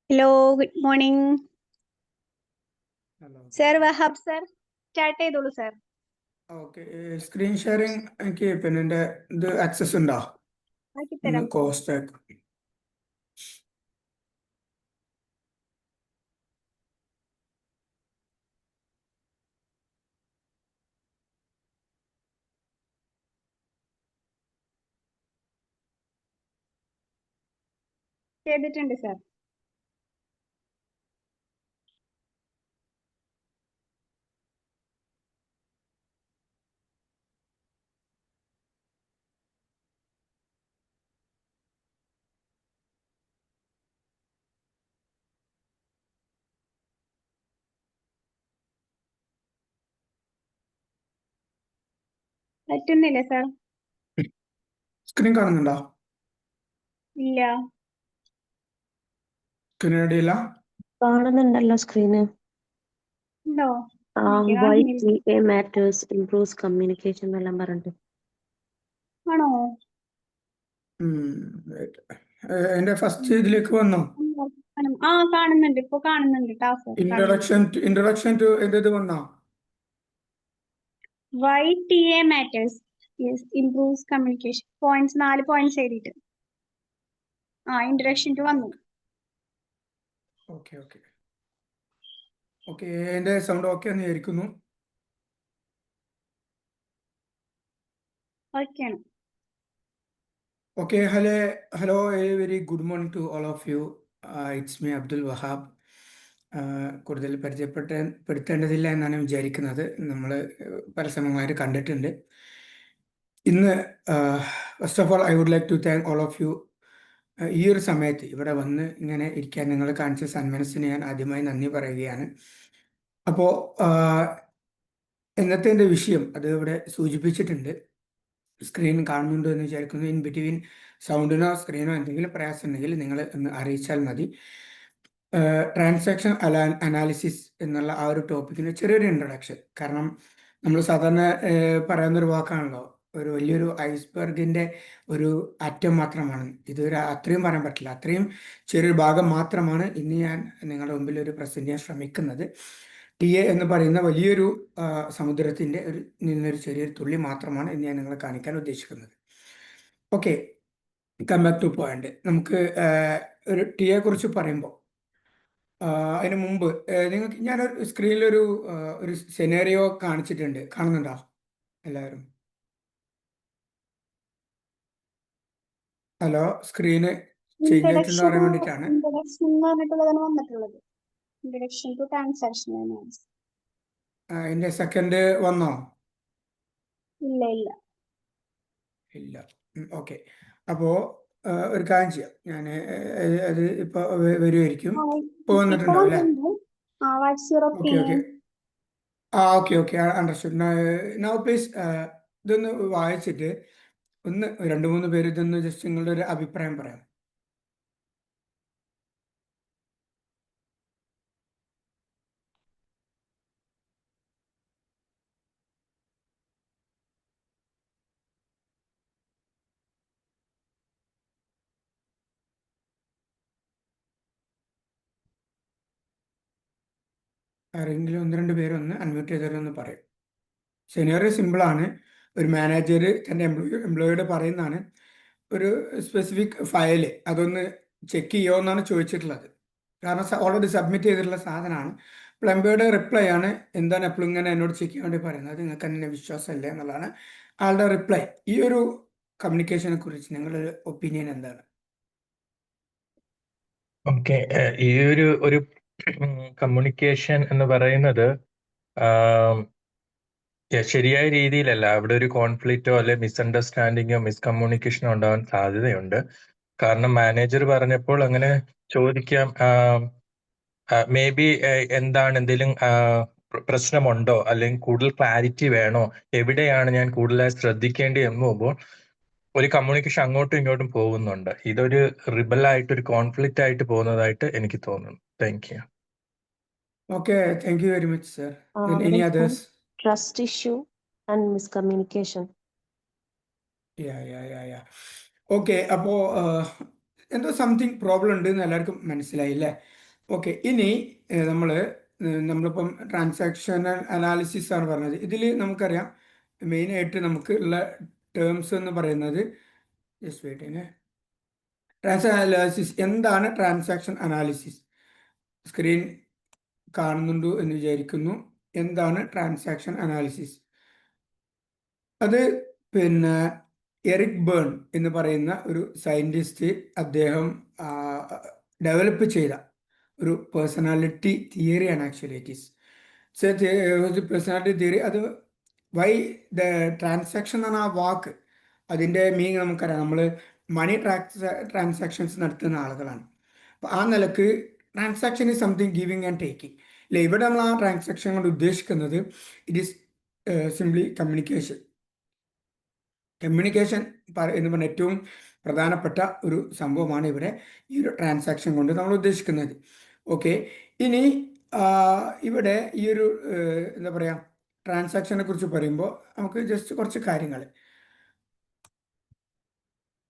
Hello, good morning. Hello. Sir, Wahab sir. Start ചെയ്തോളൂ sir. Okay screen sharing എനിക്ക് പിന്നെ എൻ്റെ ഇത് ആക്സസ് ഉണ്ടോ ആക്കി തരാം. കോസ്റ്റ് ചെയ്തിട്ടുണ്ട് sir. പറ്റുന്നില്ല sir. സ്ക്രീൻ കാണുന്നുണ്ടോ? ഇല്ല. സ്ക്രീൻ ഇടയില്ല. കാണുന്നുണ്ടല്ലോ സ്ക്രീന്. ഉണ്ടോ? Why TA matters improves communication എന്നെല്ലാം പറഞ്ഞിട്ട്. ആണോ? എൻ്റെ ഫസ്റ്റ് ഇതിലേക്ക് വന്നോ? കാണുന്നുണ്ട്. ഇപ്പൊ കാണുന്നുണ്ട് ടാസ്ക്. ഇൻട്രൊഡക്ഷൻ ടു ഇത് വന്നോ? Why TA matters improves communication. Points 4 points എഴുതിയിട്ട്. ഇൻട്രൊഡക്ഷൻ ടു വന്നു. ഓക്കെ എൻ്റെ സൗണ്ട് ഓക്കെ എന്ന് വിചാരിക്കുന്നു. ഓക്കെയാണ്. Okay, hello, a very good morning to all of you. It's me, Abdul Wahab. കൂടുതൽ പരിചയപ്പെടുത്തേണ്ടതില്ല എന്നാണ് വിചാരിക്കുന്നത്. നമ്മൾ പരസ്യമായിട്ട് കണ്ടിട്ടുണ്ട്. ഇന്ന് first of all I would like to thank all of you. ഈ ഒരു സമയത്ത് ഇവിടെ വന്ന് ഇങ്ങനെ ഇരിക്കാൻ നിങ്ങൾ കാണിച്ച സന്മനസ്സിന് ഞാൻ ആദ്യമായി നന്ദി പറയുകയാണ്. അപ്പോൾ ഇന്നത്തെ എൻ്റെ വിഷയം അത് ഇവിടെ സൂചിപ്പിച്ചിട്ടുണ്ട്. സ്ക്രീൻ കാണുന്നുണ്ടോ എന്ന് വിചാരിക്കുന്നു. ഇൻ ബിറ്റ്വീൻ സൗണ്ടിനോ സ്ക്രീനോ എന്തെങ്കിലും പ്രയാസം ഉണ്ടെങ്കിൽ നിങ്ങൾ ഒന്ന് അറിയിച്ചാൽ മതി. ട്രാൻസാക്ഷൻ അനാലിസിസ് എന്നുള്ള ആ ഒരു ടോപ്പിക്കിന് ചെറിയൊരു ഇൻട്രൊഡക്ഷൻ. കാരണം നമ്മൾ സാധാരണ പറയുന്നൊരു വാക്കാണല്ലോ, ഒരു വലിയൊരു ഐസ്ബർഗിൻ്റെ ഒരു അറ്റം മാത്രമാണ് ഇതൊരു. അത്രയും പറയാൻ പറ്റില്ല, അത്രയും ചെറിയൊരു ഭാഗം മാത്രമാണ് ഇന്ന് ഞാൻ നിങ്ങളുടെ മുമ്പിൽ ഒരു പ്രസൻറ്റ് ചെയ്യാൻ ശ്രമിക്കുന്നത്. TA എന്ന് പറയുന്ന വലിയൊരു സമുദ്രത്തിൻ്റെ നിന്നൊരു ചെറിയൊരു തുള്ളി മാത്രമാണ് ഇന്ന് ഞാൻ നിങ്ങളെ കാണിക്കാൻ ഉദ്ദേശിക്കുന്നത്. Okay, come back to point. നമുക്ക് ഒരു TA കുറിച്ച് പറയുമ്പോൾ അതിന് മുമ്പ് നിങ്ങൾക്ക് ഞാനൊരു സ്ക്രീനിലൊരു ഒരു സെനേറിയോ കാണിച്ചിട്ടുണ്ട്. കാണുന്നുണ്ടോ എല്ലാവരും? ഹലോ, സ്ക്രീന് ചേഞ്ച് ആയിട്ടെന്ന് പറയാൻ വേണ്ടിയിട്ടാണ്. Introduction to transaction analysis. അതിന്റെ സെക്കൻഡ് വന്നോ? ഇല്ല. ഓക്കെ, അപ്പോ ഒരു കാര്യം ചെയ്യാം. ഞാൻ അത് ഇപ്പൊ വരുമായിരിക്കും. ഇപ്പൊ വന്നിട്ടുണ്ടോ അല്ലേ? Okay understood. നൗ പ്ലീസ് ഇതൊന്ന് വായിച്ചിട്ട് ഒന്ന് 2-3 പേര് ഇതൊന്ന് ജസ്റ്റ് നിങ്ങളുടെ ഒരു അഭിപ്രായം പറയാം. ആരെങ്കിലും 1-2 പേരൊന്ന് അൺമ്യൂട്ട് ചെയ്തവരൊന്ന് പറയും. സെനിയർ സിമ്പിളാണ്. ഒരു മാനേജർ തൻ്റെ എംപ്ലോയിയോട് പറയുന്നതാണ് ഒരു സ്പെസിഫിക് ഫയല് അതൊന്ന് ചെക്ക് ചെയ്യുമോ എന്നാണ് ചോദിച്ചിട്ടുള്ളത്. കാരണം ഓൾറെഡി സബ്മിറ്റ് ചെയ്തിട്ടുള്ള സാധനമാണ്. അപ്പോൾ എംപ്ലോയിയുടെ റിപ്ലൈ ആണ്, എന്താണ് എപ്പോഴും ഇങ്ങനെ എന്നോട് ചെക്ക് ചെയ്യാൻ വേണ്ടി പറയുന്നത്, നിങ്ങൾക്ക് എന്നെ വിശ്വാസമില്ല എന്നുള്ളതാണ് ആളുടെ റിപ്ലൈ. ഈ ഒരു കമ്മ്യൂണിക്കേഷനെ കുറിച്ച് നിങ്ങളുടെ ഒപ്പീനിയൻ എന്താണ്? ഓക്കെ, ഈ ഒരു കമ്മ്യൂണിക്കേഷൻ എന്ന് പറയുന്നത് ശരിയായ രീതിയിലല്ല. അവിടെ ഒരു കോൺഫ്ലിക്റ്റോ അല്ലെ മിസ്അണ്ടർസ്റ്റാൻഡിങ്ങോ മിസ്കമ്മ്യൂണിക്കേഷനോ ഉണ്ടാവാൻ സാധ്യതയുണ്ട്. കാരണം മാനേജർ പറഞ്ഞപ്പോൾ അങ്ങനെ ചോദിക്കാം, മേ ബി എന്താണ്, എന്തെങ്കിലും പ്രശ്നമുണ്ടോ, അല്ലെങ്കിൽ കൂടുതൽ ക്ലാരിറ്റി വേണോ, എവിടെയാണ് ഞാൻ കൂടുതലായി ശ്രദ്ധിക്കേണ്ടി എന്ന് പോകുമ്പോൾ ഒരു കമ്മ്യൂണിക്കേഷൻ അങ്ങോട്ടും ഇങ്ങോട്ടും പോകുന്നുണ്ട്. ഇതൊരു റിബലായിട്ട് ഒരു കോൺഫ്ലിക്റ്റ് ആയിട്ട് പോകുന്നതായിട്ട് എനിക്ക് തോന്നുന്നു. Thank you. Okay, thank you very much sir. Any others? Trust issue and miscommunication. Okay, അപ്പോൾ എന്തോ സംതിങ് പ്രോബ്ലം ഉണ്ട് എന്ന് എല്ലാവർക്കും മനസ്സിലായില്ലേ? ഓക്കെ, ഇനി നമ്മളിപ്പം ട്രാൻസാക്ഷണൽ അനാലിസിസ് ആണ് പറഞ്ഞത്. ഇതിൽ നമുക്കറിയാം മെയിനായിട്ട് നമുക്ക് ഉള്ള ടേംസ് എന്ന് പറയുന്നത്, ജസ്റ്റ് വെയിറ്റ്, ട്രാൻസാക്ഷൻ അനാലിസിസ്. എന്താണ് ട്രാൻസാക്ഷൻ അനാലിസിസ്? സ്ക്രീൻ കാണുന്നുണ്ടോ എന്ന് വിചാരിക്കുന്നു. എന്താണ് ട്രാൻസാക്ഷൻ അനാലിസിസ്? അത് പിന്നെ എറിക് ബേൺ എന്ന് പറയുന്ന ഒരു സയൻറ്റിസ്റ്റ്, അദ്ദേഹം ഡെവലപ്പ് ചെയ്ത ഒരു പേഴ്സണാലിറ്റി തിയറിയാണ്. Actually it is personality theory. അത് വൈ ദ ട്രാൻസാക്ഷൻ എന്ന ആ വാക്ക്, അതിൻ്റെ മീനിങ് നമുക്കറിയാം. നമ്മൾ മണി ട്രാൻസാക്ഷൻസ് നടത്തുന്ന ആളുകളാണ്. അപ്പോൾ ആ നിലക്ക് transaction is something giving and taking. ഇല്ല, ഇവിടെ നമ്മൾ ആ ട്രാൻസാക്ഷൻ കൊണ്ട് ഉദ്ദേശിക്കുന്നത് it is simply communication. Communication എന്ന് പറഞ്ഞ ഏറ്റവും പ്രധാനപ്പെട്ട ഒരു സംഭവമാണ് ഇവിടെ ഈ ഒരു ട്രാൻസാക്ഷൻ കൊണ്ട് നമ്മൾ ഉദ്ദേശിക്കുന്നത്. ഓക്കെ, ഇനി ഇവിടെ ഈ ഒരു എന്താ പറയുക, ട്രാൻസാക്ഷനെ കുറിച്ച് പറയുമ്പോൾ നമുക്ക് ജസ്റ്റ് കുറച്ച് കാര്യങ്ങൾ.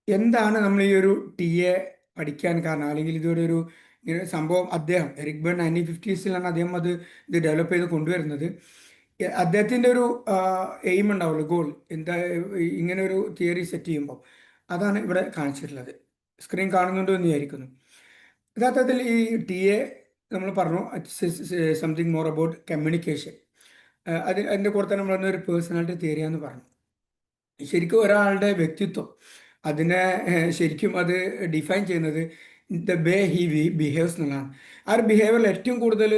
എന്താണ് നമ്മൾ ഈ ഒരു TA പഠിക്കാൻ കാരണം, അല്ലെങ്കിൽ ഇതൊരു സംഭവം അദ്ദേഹം എറിക് ബേൺ 1950s അദ്ദേഹം ഇത് ഡെവലപ്പ് ചെയ്ത് കൊണ്ടുവരുന്നത്. അദ്ദേഹത്തിൻ്റെ ഒരു എയിം ഉണ്ടാവുള്ളൂ, ഗോൾ എന്താ, ഇങ്ങനെ ഒരു തിയറി സെറ്റ് ചെയ്യുമ്പോൾ അതാണ് ഇവിടെ കാണിച്ചിട്ടുള്ളത്. സ്ക്രീൻ കാണുന്നുണ്ടോ എന്ന് വിചാരിക്കുന്നു. യഥാർത്ഥത്തിൽ ഈ TA നമ്മൾ പറഞ്ഞു സംതിങ് മോർ അബൌട്ട് കമ്മ്യൂണിക്കേഷൻ. അതിൻ്റെ കൂടെ തന്നെ നമ്മൾ ഒരു പേഴ്സണാലിറ്റി തിയറിയാന്ന് പറഞ്ഞു. ശരിക്കും ഒരാളുടെ വ്യക്തിത്വം, അതിനെ ശരിക്കും അത് ഡിഫൈൻ ചെയ്യുന്നത് ദ വേ ഹി ബിഹേവ്സ് എന്നുള്ളതാണ്. ആ ഒരു ബിഹേവിയറിൽ ഏറ്റവും കൂടുതൽ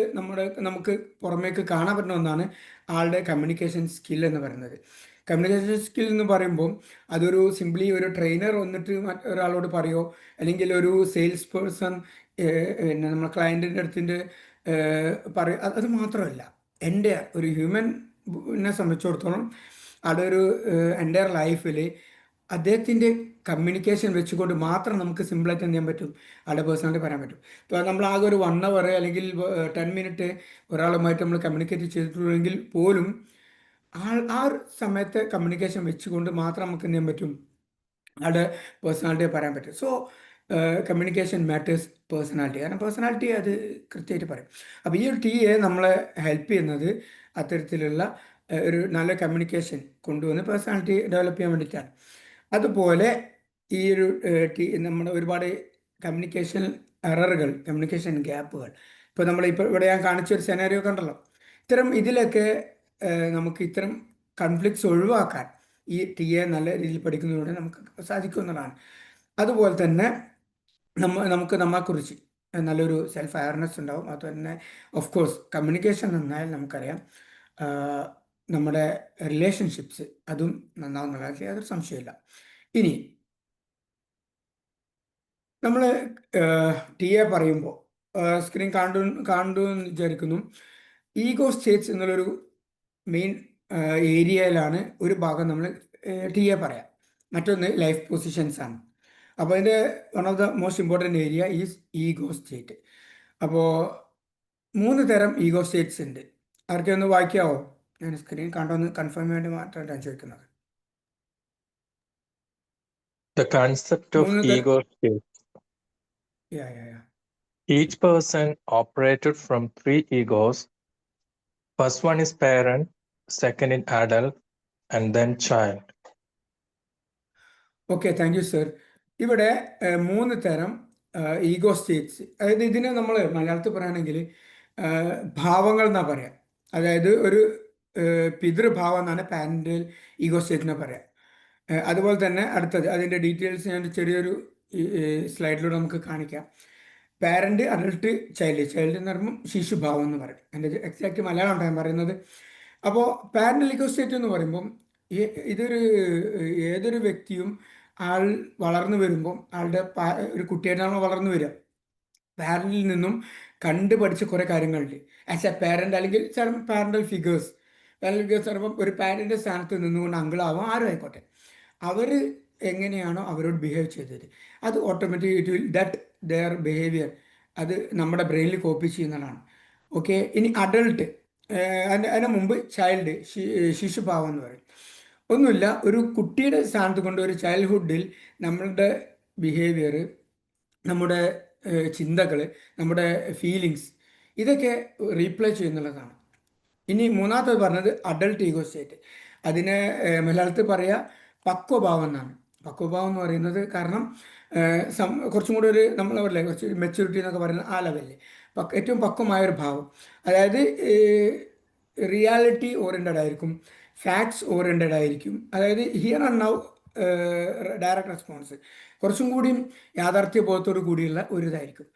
നമുക്ക് പുറമേക്ക് കാണാൻ പറ്റുന്ന ഒന്നാണ് ആളുടെ കമ്മ്യൂണിക്കേഷൻ സ്കിൽ എന്ന് പറയുന്നത്. കമ്മ്യൂണിക്കേഷൻ സ്കിൽ എന്ന് പറയുമ്പോൾ അതൊരു സിംപ്ലി ഒരു ട്രെയിനർ വന്നിട്ട് മറ്റൊരാളോട് പറയോ, അല്ലെങ്കിൽ ഒരു സെയിൽസ് പേഴ്സൺ പിന്നെ നമ്മുടെ ക്ലയൻറ്റിൻ്റെ അടുത്തിൻ്റെ പറയും, അത് മാത്രമല്ല. എൻ്റെ ഒരു ഹ്യൂമനെ സംബന്ധിച്ചിടത്തോളം അതൊരു എൻ്റെ ലൈഫിൽ അദ്ദേഹത്തിൻ്റെ കമ്മ്യൂണിക്കേഷൻ വെച്ചുകൊണ്ട് മാത്രം നമുക്ക് സിമ്പിളായിട്ട് എന്ത് ചെയ്യാൻ പറ്റും, ആളുടെ പേഴ്സണാലിറ്റി പറയാൻ പറ്റും. ഇപ്പോൾ നമ്മൾ ആകെ ഒരു 1 hour അല്ലെങ്കിൽ 10 minute ഒരാളുമായിട്ട് നമ്മൾ കമ്മ്യൂണിക്കേറ്റ് ചെയ്തിട്ടുണ്ടെങ്കിൽ പോലും ആ ഒരു സമയത്തെ കമ്മ്യൂണിക്കേഷൻ വെച്ചുകൊണ്ട് മാത്രം നമുക്ക് എന്ത് ചെയ്യാൻ പറ്റും, ആളുടെ പേഴ്സണാലിറ്റിയെ പറയാൻ പറ്റും. So communication matters personality. കാരണം പേഴ്സണാലിറ്റി അത് കൃത്യമായിട്ട് പറയും. അപ്പോൾ ഈ ഒരു TA നമ്മളെ ഹെൽപ്പ് ചെയ്യുന്നത് അത്തരത്തിലുള്ള ഒരു നല്ല കമ്മ്യൂണിക്കേഷൻ കൊണ്ടുവന്ന് പേഴ്സണാലിറ്റി ഡെവലപ്പ് ചെയ്യാൻ വേണ്ടിയിട്ടാണ്. അതുപോലെ ഈ ഒരു നമ്മുടെ ഒരുപാട് കമ്മ്യൂണിക്കേഷൻ എററുകൾ, കമ്മ്യൂണിക്കേഷൻ ഗ്യാപ്പുകൾ, ഇപ്പോൾ ഇവിടെ ഞാൻ കാണിച്ചൊരു സെനാരിയോ കണ്ടല്ലോ, ഇതിലൊക്കെ നമുക്ക് ഇത്തരം കൺഫ്ലിക്ട്സ് ഒഴിവാക്കാൻ ഈ TA നല്ല രീതിയിൽ പഠിക്കുന്നതിലൂടെ നമുക്ക് സാധിക്കുന്നതാണ്. അതുപോലെ തന്നെ നമുക്ക് നമ്മളെക്കുറിച്ച് നല്ലൊരു സെൽഫ് അവയർനെസ് ഉണ്ടാവും. അതുതന്നെ ഓഫ് കോഴ്സ് കമ്മ്യൂണിക്കേഷൻ നന്നായാൽ നമുക്കറിയാം നമ്മുടെ റിലേഷൻഷിപ്സ് അതും നന്നാവുന്നതിൽ യാതൊരു സംശയമില്ല. ഇനി നമ്മൾ TA പറയുമ്പോൾ സ്ക്രീൻ കണ്ടു എന്ന് വിചാരിക്കുന്നു. ഈഗോ സ്റ്റേറ്റ്സ് എന്നുള്ളൊരു മെയിൻ ഏരിയയിലാണ് ഒരു ഭാഗം നമ്മൾ TA പറയാം. മറ്റൊന്ന് ലൈഫ് പൊസിഷൻസ് ആണ്. അപ്പോൾ അതിൻ്റെ one of the most important area is ego state. അപ്പോൾ 3 തരം ഈഗോ സ്റ്റേറ്റ്സ് ഉണ്ട്. ആർക്കെ ഒന്ന് വായിക്കാവോ? ഞാൻ സ്ക്രീൻ കണ്ടൊന്ന് കൺഫേം വേണ്ടി മാത്രമാണ് ചോദിക്കുന്നത്. The concept of ego state. Yeah. Each person operated from 3 egos. First one is parent, second is adult, and then child. Okay, thank you sir. ഇവിടെ 3 തരം ഈഗോ സ്റ്റേറ്റ്സ്, അതായത് ഇതിനെ നമ്മൾ മലയാളത്തിൽ പറയുകയാണെങ്കിൽ ഭാവങ്ങൾ എന്നാണ് പറയാം. അതായത് ഒരു പിതൃഭാവം എന്നാണ് പാരൻ്റൽ ഈഗോ സ്റ്റേറ്റിനെ പറയാം. അതുപോലെ തന്നെ അടുത്തത് അതിൻ്റെ ഡീറ്റെയിൽസ് ഞാൻ ചെറിയൊരു സ്ലൈഡിലൂടെ നമുക്ക് കാണിക്കാം. പാരൻ്റ്, അഡൾട്ട്, ചൈൽഡ് എന്ന് പറയുമ്പോൾ ശിശുഭാവം എന്ന് പറയും. എൻ്റെ എക്സാക്റ്റ് മലയാളം ഞാൻ പറയുന്നത്. അപ്പോൾ പാരൻ്റൽ ഈഗോ സ്റ്റേറ്റ് എന്ന് പറയുമ്പം ഏതൊരു വ്യക്തിയും ആൾ വളർന്നു വരുമ്പം ആളുടെ ഒരു കുട്ടിയായിട്ടാണ് വളർന്നു വരിക. പാരൻ്റിൽ നിന്നും കണ്ടുപഠിച്ച കുറേ കാര്യങ്ങളുണ്ട്. ആസ് എ പാരൻ്റ് അല്ലെങ്കിൽ ചില പാരൻ്റൽ ഫിഗേഴ്സ് പറയുമ്പം ഒരു പാരൻ്റെ സ്ഥാനത്ത് നിന്നുകൊണ്ട് അങ്കിളാവും ആരും ആയിക്കോട്ടെ, അവർ എങ്ങനെയാണോ അവരോട് ബിഹേവ് ചെയ്തത് അത് automatic it will that there behaviour അത് നമ്മുടെ ബ്രെയിനിൽ കോപ്പി ചെയ്യുന്നതാണ്. ഓക്കെ, ഇനി അഡൾട്ട്, അതിന് മുമ്പ് ചൈൽഡ്, ശിശുഭാവം എന്ന് പറയും. ഒന്നുമില്ല, ഒരു കുട്ടിയുടെ സ്ഥാനത്ത് കൊണ്ട് ഒരു ചൈൽഡ്ഹുഡിൽ നമ്മളുടെ ബിഹേവിയർ, നമ്മുടെ ചിന്തകൾ, നമ്മുടെ ഫീലിങ്സ്, ഇതൊക്കെ റീപ്ലേ ചെയ്യുന്നുള്ളതാണ്. ഇനി മൂന്നാമത്തത് പറഞ്ഞത് അഡൾട്ട് ഈഗോ സ്റ്റേറ്റ്. അതിനെ മലയാളത്തിൽ പറയുക പക്വഭാവം എന്നാണ്. പക്വഭാവം എന്ന് പറയുന്നത് കാരണം കുറച്ചും കൂടി ഒരു നമ്മൾ പറയില്ലേ കുറച്ച് മെച്യൂരിറ്റി എന്നൊക്കെ പറയുന്നത് ആ ലെവലിൽ ഏറ്റവും പക്വമായൊരു ഭാവം. അതായത് റിയാലിറ്റി ഓറിയൻറ്റഡ് ആയിരിക്കും, ഫാക്ട്സ് ഓറിയൻറ്റഡ് ആയിരിക്കും. അതായത് here and now direct response, കുറച്ചും കൂടിയും യാഥാർത്ഥ്യബോധത്തോടു കൂടിയുള്ള ഒരു ഇതായിരിക്കും.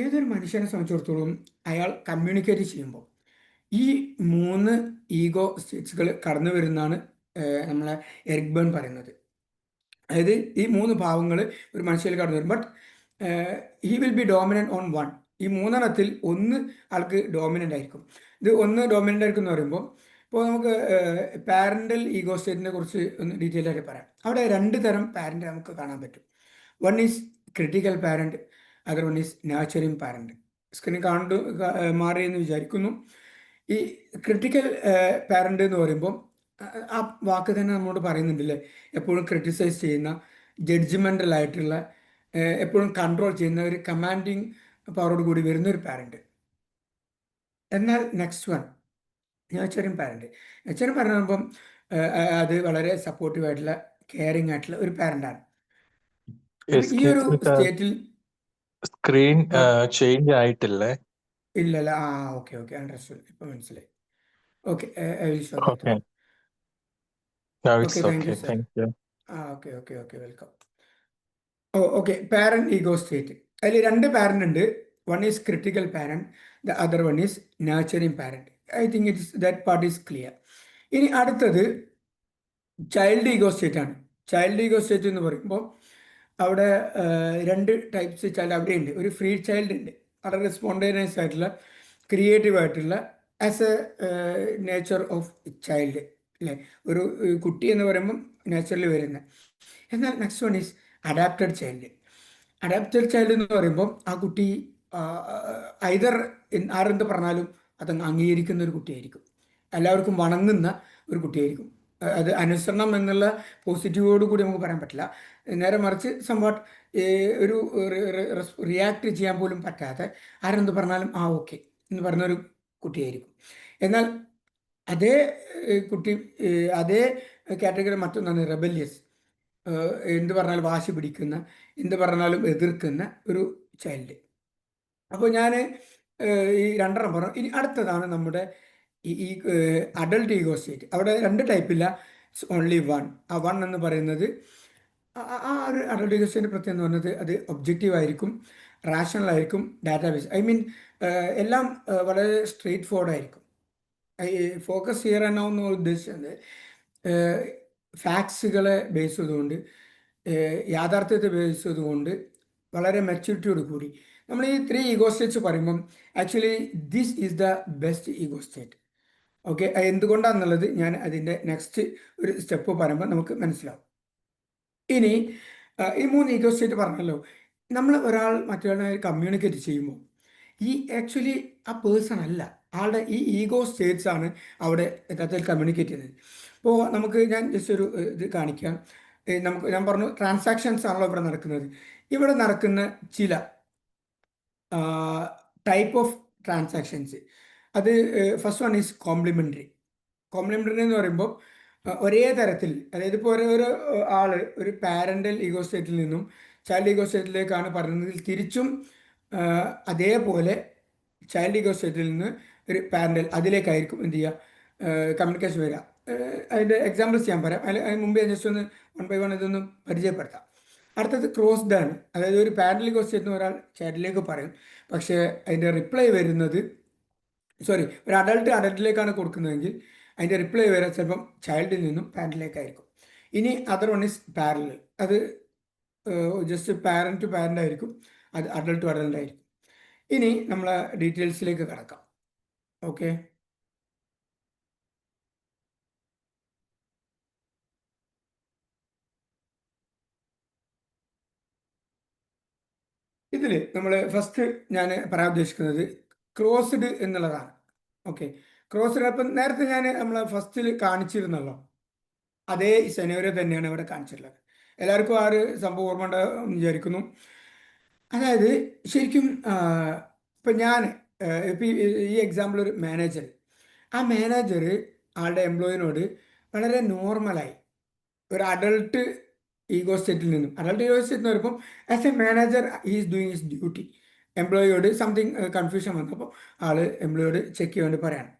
ഏതൊരു മനുഷ്യനെ സംബന്ധിച്ചിടത്തോളം അയാൾ കമ്മ്യൂണിക്കേറ്റ് ചെയ്യുമ്പോൾ ഈ 3 ഈഗോ സ്റ്റേറ്റ്സുകൾ കടന്നു വരുന്നതാണ് നമ്മളെ എറിക് ബേൺ പറയുന്നത്. അതായത് ഈ 3 ഭാവങ്ങൾ ഒരു മനുഷ്യരിൽ കടന്നു വരും. But he will be dominant on one. ഈ 3 ഒന്ന് ആൾക്ക് ഡോമിനൻ്റ് ആയിരിക്കും. ഇത് ഒന്ന് ഡോമിനൻ്റ് ആയിരിക്കും എന്ന് പറയുമ്പോൾ ഇപ്പോൾ നമുക്ക് പാരൻ്റൽ ഈഗോ സ്റ്റേറ്റിനെ കുറിച്ച് ഒന്ന് ഡീറ്റെയിൽ ആയിട്ട് പറയാം. അവിടെ 2 തരം പാരൻ്റ് നമുക്ക് കാണാൻ പറ്റും. One is critical parent, other one is nurturing parent. Screen മാറിയെന്ന് വിചാരിക്കുന്നു. ഈ ക്രിട്ടിക്കൽ പാരൻ്റ് എന്ന് പറയുമ്പോൾ ആ വാക്ക് തന്നെ നമ്മോട് പറയുന്നുണ്ടല്ലേ, എപ്പോഴും ക്രിട്ടിസൈസ് ചെയ്യുന്ന, ജഡ്ജ്മെൻ്റൽ ആയിട്ടുള്ള, എപ്പോഴും കൺട്രോൾ ചെയ്യുന്ന ഒരു കമാൻഡിങ് പവറോട് കൂടി വരുന്ന ഒരു പാരൻ്റ്. എന്നാൽ നെക്സ്റ്റ് വൺ നേച്ചറിങ് പാരൻ്റ്. നേച്ചറിങ് പാരൻ്റ് ആകുമ്പം അത് വളരെ സപ്പോർട്ടീവ് ആയിട്ടുള്ള, കെയറിങ് ആയിട്ടുള്ള ഒരു പാരൻ്റാണ്. ഈ ഒരു സ്റ്റേറ്റിൽ സ്ക്രീൻ ചേഞ്ച് ആയിട്ടില്ലേ? ഇല്ലല്ല. Okay understood. ഇപ്പം മനസ്സിലായി. Okay, I will show okay, okay, thank you sir. Okay welcome. Okay, parent ego state. അതിൽ 2 പാരന്റ് ഉണ്ട്. One is critical parent, the other one is nurturing parent. I think that part is clear. ഇനി അടുത്തത് child ego state ആണ്. Child ego state എന്ന് പറയുമ്പോൾ അവിടെ 2 types child അവിടെ ഉണ്ട്. ഒരു ഫ്രീ ചൈൽഡ് ഉണ്ട്, വളരെ സ്പോണ്ടേനിയസ് ആയിട്ടുള്ള, ക്രിയേറ്റീവ് ആയിട്ടുള്ള, as A nature of child അല്ലേ, ഒരു കുട്ടി എന്ന് പറയുമ്പം നാച്ചുറലി വരുന്നത്. എന്നാൽ next one is adapted child. Adapted child എന്ന് പറയുമ്പോൾ ആ കുട്ടി ഐദർ ആരെന്ത് പറഞ്ഞാലും അത് അംഗീകരിക്കുന്ന ഒരു കുട്ടിയായിരിക്കും, എല്ലാവർക്കും വണങ്ങുന്ന ഒരു കുട്ടിയായിരിക്കും. അത് അനുസരണം എന്നുള്ള പോസിറ്റീവോട് കൂടി നമുക്ക് പറയാൻ പറ്റില്ല. നേരെ മറിച്ച് സംവാട്ട് ഒരു റിയാക്ട് ചെയ്യാൻ പോലും പറ്റാതെ ആരെന്ത് പറഞ്ഞാലും ഓക്കെ എന്ന് പറഞ്ഞൊരു കുട്ടിയായിരിക്കും. എന്നാൽ അതേ കുട്ടി, അതേ കാറ്റഗറി മറ്റൊന്നാണ് റെബല്യസ്. എന്ത് പറഞ്ഞാലും വാശി പിടിക്കുന്ന, എന്ത് പറഞ്ഞാലും എതിർക്കുന്ന ഒരു ചൈൽഡ്. അപ്പോൾ ഞാൻ ഈ 2 പറഞ്ഞു. ഇനി അടുത്തതാണ് നമ്മുടെ ഈ അഡൾട്ട് ഈഗോ സ്റ്റേറ്റ്. അവിടെ 2 ടൈപ്പില്ല, ഇറ്റ്സ് ഓൺലി വൺ. ആ വൺ എന്ന് പറയുന്നത് ആ ഒരു അഡൾട്ട് ഈഗോ സ്റ്റേറ്റിൻ്റെ പ്രത്യേകത എന്ന് പറയുന്നത് അത് ഒബ്ജക്റ്റീവ് ആയിരിക്കും, റാഷണൽ ആയിരിക്കും, ഡാറ്റാബേസ്. ഐ മീൻ എല്ലാം വളരെ സ്ട്രെയിറ്റ് ഫോർവേഡ് ആയിരിക്കും. ഫോക്കസ് ഹിയർ ആൻഡ് നൗ എന്ന് ഉദ്ദേശിച്ചത് ഫാക്ട്സുകളെ ബേസ് ചെയ്തുകൊണ്ട്, യാഥാർത്ഥ്യത്തെ ബേസ് ചെയ്തുകൊണ്ട് വളരെ മെച്യൂരിറ്റിയോട് കൂടി നമ്മൾ ഈ 3 ഈഗോ സ്റ്റേറ്റ്സ് പറയുമ്പം actually this is the best ego state. Okay, എന്തുകൊണ്ടാണെന്നുള്ളത് ഞാൻ അതിൻ്റെ നെക്സ്റ്റ് ഒരു സ്റ്റെപ്പ് പറയുമ്പോൾ നമുക്ക് മനസ്സിലാവും. ഇനി ഈ 3 ഈഗോ സ്റ്റേറ്റ് പറഞ്ഞല്ലോ, നമ്മൾ ഒരാൾ മറ്റൊരാളെ കമ്മ്യൂണിക്കേറ്റ് ചെയ്യുമ്പോൾ ഈ ആക്ച്വലി ആ പേഴ്സൺ അല്ല, ആളുടെ ഈ ഈഗോ സ്റ്റേറ്റ്സ് ആണ് അവിടെ യഥാർത്ഥത്തിൽ കമ്മ്യൂണിക്കേറ്റ് ചെയ്യുന്നത്. ഇപ്പോൾ നമുക്ക് ഞാൻ ജസ്റ്റ് ഒരു ഇത് കാണിക്കാം. ഞാൻ പറഞ്ഞു ട്രാൻസാക്ഷൻസ് ആണല്ലോ ഇവിടെ നടക്കുന്നത്. ഇവിടെ നടക്കുന്ന ചില ടൈപ്പ് ഓഫ് ട്രാൻസാക്ഷൻസ്, അത് first one is complementary. Complementary എന്ന് പറയുമ്പോൾ ഒരേ തരത്തിൽ, അതായത് ഇപ്പോൾ ഓരോ ആൾ ഒരു പാരൻ്റൽ ഈഗോ സ്റ്റേറ്റിൽ നിന്നും ചൈൽഡ് ഈഗോ സ്റ്റേറ്റിലേക്കാണ് പറയുന്നതിൽ തിരിച്ചും അതേപോലെ ചൈൽഡ് ഈഗോ സ്റ്റേറ്റിൽ നിന്ന് ഒരു പാരൻ്റൽ അതിലേക്കായിരിക്കും എന്ത് ചെയ്യുക, കമ്മ്യൂണിക്കേഷൻ വരിക. അതിൻ്റെ എക്സാമ്പിൾസ് ഞാൻ പറയാം. അതിന് മുമ്പേ ജസ്റ്റ് ഒന്ന് 1 by 1 ഇതൊന്ന് പരിചയപ്പെടുത്താം. അടുത്തത് ക്രോസ്ഡ് ആണ്. അതായത് ഒരു പാരൻ്റൽ ഈഗോ സ്റ്റേറ്റിൽ നിന്ന് ഒരാൾ ചൈൽഡിലേക്ക് പറയും, പക്ഷേ അതിൻ്റെ റിപ്ലൈ വരുന്നത്, ഒരു അഡൾട്ടിലേക്കാണ് കൊടുക്കുന്നതെങ്കിൽ അതിൻ്റെ റിപ്ലൈ വരാൻ ചിലപ്പം ചൈൽഡിൽ നിന്നും പാരൻ്റിലേക്കായിരിക്കും. ഇനി അതർ വൺ ഈസ് പാരലൽ. അത് ജസ്റ്റ് പാരൻ്റ് ടു പാരൻ്റ് ആയിരിക്കും, അത് അഡൾട്ട് ടു അഡൾട്ട് ആയിരിക്കും. ഇനി നമ്മൾ ഡീറ്റെയിൽസിലേക്ക് കടക്കാം. ഓക്കെ, ഇതിൽ നമ്മൾ ഫസ്റ്റ് ഞാൻ പറയാൻ ഉദ്ദേശിക്കുന്നത് ക്രോസ്ഡ് എന്നുള്ളതാണ്. ഓക്കെ, ക്രോസ്ഡ് അപ്പം നേരത്തെ നമ്മൾ ഫസ്റ്റിൽ കാണിച്ചിരുന്നല്ലോ, അതേ സെനേറിയോ തന്നെയാണ് ഇവിടെ കാണിച്ചിട്ടുള്ളത്. എല്ലാവർക്കും ആ ഒരു സംഭവം ഓർമ്മ ഉണ്ടാകുമെന്ന് വിചാരിക്കുന്നു. അതായത് ശരിക്കും ഇപ്പം ഞാൻ ഇപ്പം ഈ എക്സാമ്പിൾ ഒരു മാനേജർ, ആ മാനേജർ ആളുടെ എംപ്ലോയിനോട് വളരെ നോർമലായി ഒരു അഡൾട്ട് ഈഗോ സ്റ്റേറ്റിൽ നിന്നും അഡൾട്ട് ഈഗോ സ്റ്റേറ്റ് എന്ന് പറയുമ്പോൾ as a manager is doing his duty, എംപ്ലോയിയോട് സംതിങ് കൺഫ്യൂഷൻ വന്നപ്പോൾ ആള് എംപ്ലോയിയോട് ചെക്ക് ചെയ്യാൻ വേണ്ടി പറയാണ്.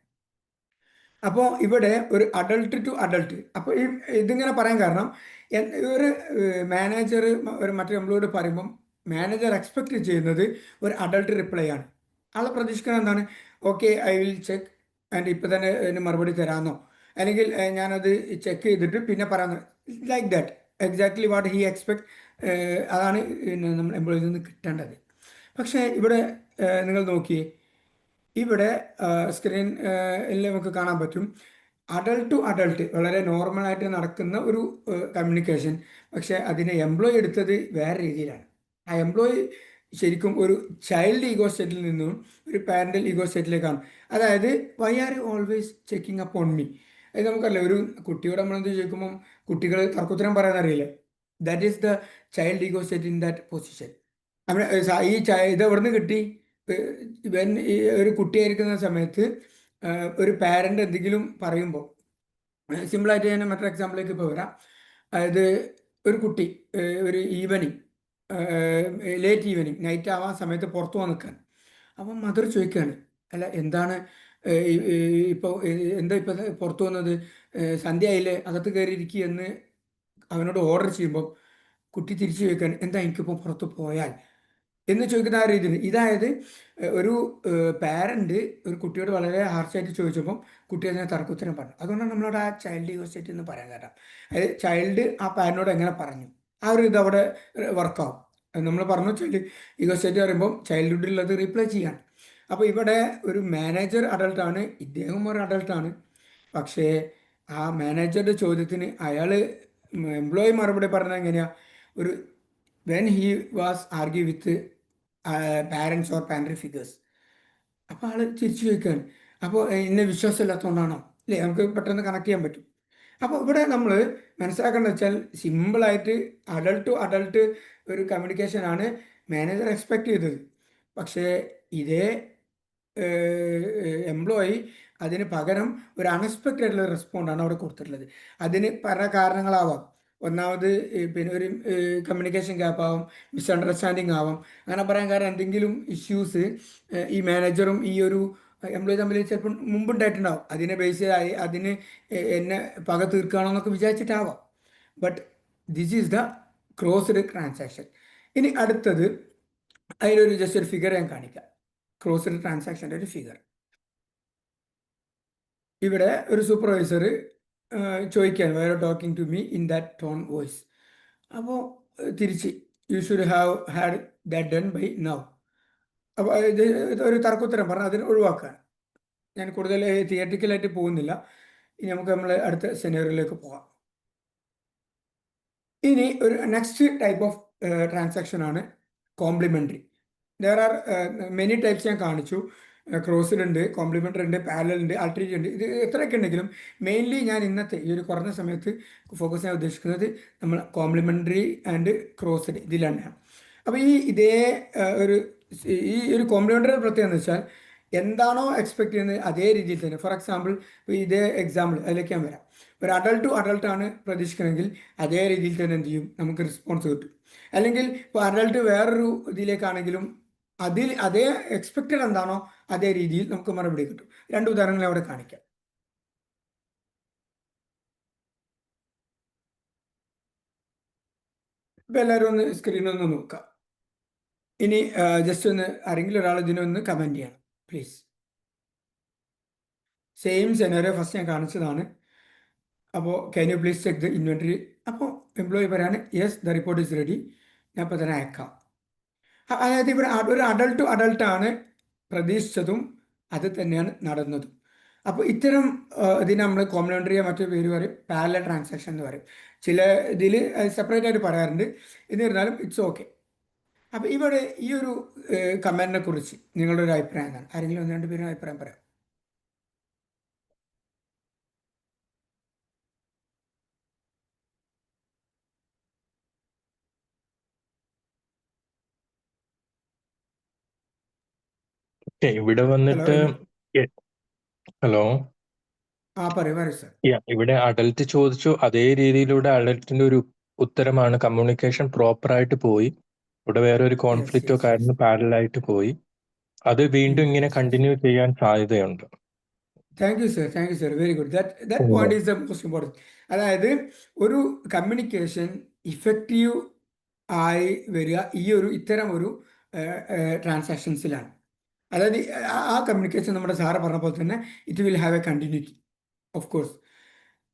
അപ്പോൾ ഇവിടെ ഒരു അഡൾട്ട് ടു അഡൾട്ട്, അപ്പോൾ ഈ ഇതിങ്ങനെ പറയാൻ കാരണം ഒരു മാനേജർ ഒരു മറ്റൊരു എംപ്ലോയിയോട് പറയുമ്പം മാനേജർ എക്സ്പെക്ട് ചെയ്യുന്നത് ഒരു അഡൾട്ട് റിപ്ലൈ ആണ്. ആളെ പ്രതീക്ഷിക്കുന്നത് എന്താണ്? Okay, I will check and ഇപ്പം തന്നെ ഇതിന് മറുപടി തരാമെന്നോ, അല്ലെങ്കിൽ ഞാനത് ചെക്ക് ചെയ്തിട്ട് പിന്നെ പറയാമെന്നോ, like that exactly what he expect. അതാണ് നമ്മൾ എംപ്ലോയിയിൽ നിന്ന് കിട്ടേണ്ടത്. പക്ഷേ ഇവിടെ നിങ്ങൾ നോക്കിയേ, ഇവിടെ സ്ക്രീനിൽ നമുക്ക് കാണാൻ പറ്റും അഡൾട്ട് ടു അഡൾട്ട് വളരെ നോർമലായിട്ട് നടക്കുന്ന ഒരു കമ്മ്യൂണിക്കേഷൻ. പക്ഷേ അതിനെ എംപ്ലോയി എടുത്തത് വേറെ രീതിയിലാണ്. ആ എംപ്ലോയി ശരിക്കും ഒരു ചൈൽഡ് ഈഗോ സ്റ്റേറ്റിൽ നിന്നും ഒരു പാരൻ്റൽ ഈഗോ സ്റ്റേറ്റിലേക്കാണ്. അതായത് why are you always checking up on me. അത് നമുക്കറിയില്ല, ഒരു കുട്ടിയോട് നമ്മളെന്ത് ചോദിക്കുമ്പം കുട്ടികൾ തർക്കുത്തരം പറയാൻ അറിയില്ല. That is the child ego state in that position. അവിടെ ഈ ഇത് എവിടെ നിന്ന് കിട്ടി? ഇവൻ ഈ ഒരു കുട്ടിയായിരിക്കുന്ന സമയത്ത് ഒരു പാരൻ്റ് എന്തെങ്കിലും പറയുമ്പോൾ, സിമ്പിളായിട്ട് ഞാൻ മറ്റൊരു എക്സാമ്പിളിലേക്ക് ഇപ്പോൾ വരാം. അതായത് ഒരു കുട്ടി ഒരു ഈവനിങ് ലേറ്റ് ഈവനിങ് നൈറ്റ് ആവാൻ സമയത്ത് പുറത്തു പോകാൻ നിൽക്കാൻ, അപ്പം മദർ ചോദിക്കുകയാണ്, അല്ല എന്താണ് ഇപ്പോൾ എന്താ ഇപ്പോൾ പുറത്തു വന്നത്, സന്ധ്യ ആയില്ലേ, അകത്ത് കയറിയിരിക്കുക എന്ന് അവനോട് ഓർഡർ ചെയ്യുമ്പോൾ കുട്ടി തിരിച്ചു ചോദിക്കാൻ, എന്താ എനിക്കിപ്പോൾ പുറത്ത് പോയാൽ എന്ന് ചോദിക്കുന്ന ആ രീതിയിൽ. ഇതായത് ഒരു പാരൻ്റ് ഒരു കുട്ടിയോട് വളരെ ഹാർഷായിട്ട് ചോദിച്ചപ്പോൾ കുട്ടി അതിനെ തർക്കുത്തരം പറഞ്ഞു. അതുകൊണ്ടാണ് നമ്മളോട് ആ ചൈൽഡ് ഈഗോ സ്റ്റേറ്റ് എന്ന് പറയാൻ കാരണം. അതായത് ചൈൽഡ് ആ പാരനോട് എങ്ങനെ പറഞ്ഞു, ആ ഒരു ഇത് അവിടെ വർക്കാവും. നമ്മൾ പറഞ്ഞു ചൈൽഡ് ഈഗോ സ്റ്റേറ്റ് പറയുമ്പോൾ ചൈൽഡ്ഹുഡിലുള്ളത് റീപ്ലേ ചെയ്യാണ്. അപ്പോൾ ഇവിടെ ഒരു മാനേജർ അഡൾട്ടാണ്, ഇദ്ദേഹം ഒരു അഡൾട്ടാണ്. പക്ഷേ ആ മാനേജറുടെ ചോദ്യത്തിന് അയാൾ എംപ്ലോയി മറുപടി പറഞ്ഞത് എങ്ങനെയാണ്? ഒരു when he was argue with parents or parental figures. അപ്പോൾ ആൾ തിരിച്ചു ചോദിക്കുകയാണ്, അപ്പോൾ എന്നെ വിശ്വാസമില്ലാത്തതുകൊണ്ടാണോ? അല്ലേ, നമുക്ക് പെട്ടെന്ന് കണക്ട് ചെയ്യാൻ പറ്റും. അപ്പോൾ ഇവിടെ നമ്മൾ മനസ്സിലാക്കേണ്ടത് വെച്ചാൽ സിമ്പിളായിട്ട് അഡൾട്ട് ടു അഡൾട്ട് ഒരു കമ്മ്യൂണിക്കേഷനാണ് മാനേജർ എക്സ്പെക്ട് ചെയ്തത്. പക്ഷേ ഇതേ എംപ്ലോയി അതിന് പകരം ഒരു അൺഎക്സ്പെക്റ്റഡ് ആയിട്ടുള്ള റെസ്പോണ്ടാണ് അവിടെ കൊടുത്തിട്ടുള്ളത്. അതിന് പല കാരണങ്ങളാവാം. ഒന്നാമത് പിന്നെ ഒരു കമ്മ്യൂണിക്കേഷൻ ഗ്യാപ്പ് ആവാം, മിസ്അണ്ടർസ്റ്റാൻഡിങ് ആവാം. അങ്ങനെ പറയാൻ കാരണം എന്തെങ്കിലും ഇഷ്യൂസ് ഈ മാനേജറും ഈ ഒരു എംപ്ലോയി തമ്മിൽ ചിലപ്പോൾ മുമ്പുണ്ടായിട്ടുണ്ടാവും. അതിനെ ബേസ് ചെയ്തായി അതിന് എന്നെ പക തീർക്കുകയാണോ എന്നൊക്കെ വിചാരിച്ചിട്ടാവാം. But this is the closed transaction. ഇനി അടുത്തത് അതിലൊരു ജസ്റ്റ് ഒരു ഫിഗർ ഞാൻ കാണിക്കാം. ക്ലോസ്ഡ് ട്രാൻസാക്ഷൻ്റെ ഒരു ഫിഗർ. ഇവിടെ ഒരു സൂപ്പർവൈസർ ചോദിക്കാൻ, വേറെ talking to me in that tone voice. അപ്പോൾ തിരിച്ച് you should have had that done by now. അപ്പോൾ ഇത് ഒരു തർക്കുത്തരം പറഞ്ഞാൽ അതിന് ഒഴിവാക്കാൻ. ഞാൻ കൂടുതൽ തിയറ്റിക്കലായിട്ട് പോകുന്നില്ല. ഇനി നമുക്ക് നമ്മൾ അടുത്ത സെനറിയിലേക്ക് പോകാം. ഇനി ഒരു നെക്സ്റ്റ് ടൈപ്പ് ഓഫ് ട്രാൻസാക്ഷൻ ആണ് complementary. There are many types ഞാൻ കാണിച്ചു. ക്രോസ്ഡ് ഉണ്ട്, കോംപ്ലിമെൻ്ററി ഉണ്ട്, പാരലൽ ഉണ്ട്, അൾട്ടർനേറ്റീവ് ഉണ്ട്. ഇത് എത്രയൊക്കെ ഉണ്ടെങ്കിലും മെയിൻലി ഞാൻ ഇന്നത്തെ ഈ ഒരു കുറഞ്ഞ സമയത്ത് ഫോക്കസ് ചെയ്യാൻ ഉദ്ദേശിക്കുന്നത് നമ്മൾ കോംപ്ലിമെൻ്ററി ആൻഡ് ക്രോസ്ഡ് ഇതിലാണ്. അപ്പോൾ ഇതേ ഈ ഒരു കോംപ്ലിമെൻ്ററി പ്രത്യേകത എന്ന് വെച്ചാൽ എന്താണോ എക്സ്പെക്ട് ചെയ്യുന്നത് അതേ രീതിയിൽ തന്നെ. ഫോർ എക്സാമ്പിൾ ഇപ്പോൾ ഇതേ എക്സാമ്പിൾ അതിലേക്ക് ഞാൻ വരാം. ഒരു അഡൾട്ട് ടു അഡൾട്ടാണ് പ്രതീക്ഷിക്കണമെങ്കിൽ അതേ രീതിയിൽ തന്നെ എന്ത് ചെയ്യും, നമുക്ക് റെസ്പോൺസ് കിട്ടും. അല്ലെങ്കിൽ ഇപ്പോൾ അഡൾട്ട് വേറൊരു ഇതിലേക്കാണെങ്കിലും അതേ എക്സ്പെക്റ്റഡ് എന്താണോ അതേ രീതിയിൽ നമുക്ക് മറുപടി കിട്ടും. രണ്ട് ഉദാഹരണങ്ങൾ അവിടെ കാണിക്കാം. ഇപ്പം എല്ലാവരും ഒന്ന് സ്ക്രീനൊന്ന് നോക്കാം. ഇനി ജസ്റ്റ് ഒന്ന് ആരെങ്കിലും ഒരാൾ ഇതിനൊന്ന് കമൻറ്റ് ചെയ്യണം പ്ലീസ്. സെയിം സെനറിയോ ഫസ്റ്റ് ഞാൻ കാണിച്ചതാണ്. അപ്പോൾ can you please check the inventory. അപ്പോൾ എംപ്ലോയി പറയാണ് yes the report is ready, ഞാൻ ഇപ്പോൾ തന്നെ അയക്കാം. അതായത് ഇവിടെ ഒരു അഡൾട്ട് ടു അഡൾട്ടാണ് പ്രതീക്ഷിച്ചതും അത് തന്നെയാണ് നടന്നതും. അപ്പോൾ ഇത്തരം ഇതിന് നമ്മൾ കോംപ്ലിമെൻ്ററിയെ മറ്റൊരു പേര് പറയും പാരലൽ ട്രാൻസാക്ഷൻ എന്ന് പറയും. ചില ഇതിൽ സെപ്പറേറ്റ് ആയിട്ട് പറയാറുണ്ട്. എന്നിരുന്നാലും ഇറ്റ്സ് ഓക്കെ. അപ്പോൾ ഇവിടെ ഈ ഒരു കമൻറ്റിനെ കുറിച്ച് നിങ്ങളുടെ ഒരു അഭിപ്രായം എന്താണ്? ആരെങ്കിലും ഒന്ന് രണ്ട് പേരും അഭിപ്രായം പറയാം. ഇവിടെ വന്നിട്ട് ഹലോ പറയൂ സർ. ഇവിടെ അഡൽട്ട് ചോദിച്ചു, അതേ രീതിയിലൂടെ അഡൽട്ടിന്റെ ഒരു ഉത്തരമാണ് കമ്മ്യൂണിക്കേഷൻ പ്രോപ്പർ ആയിട്ട് പോയി. ഇവിടെ വേറെ ഒരു കോൺഫ്ലിക്റ്റോ കാര്യങ്ങൾ പാരലായിട്ട് പോയി. അത് വീണ്ടും ഇങ്ങനെ കണ്ടിന്യൂ ചെയ്യാൻ സാധ്യതയുണ്ട്. Thank you sir, very good. That point is the most important. അതായത് ഒരു കമ്മ്യൂണിക്കേഷൻ ഇഫക്റ്റീവ് ആയി വരിക ഇത്തരം ഒരു ട്രാൻസാക്ഷൻസിലാണ്. അതായത് ആ കമ്മ്യൂണിക്കേഷൻ നമ്മുടെ സാറ് പറഞ്ഞ പോലെ തന്നെ it will have A continuity of course.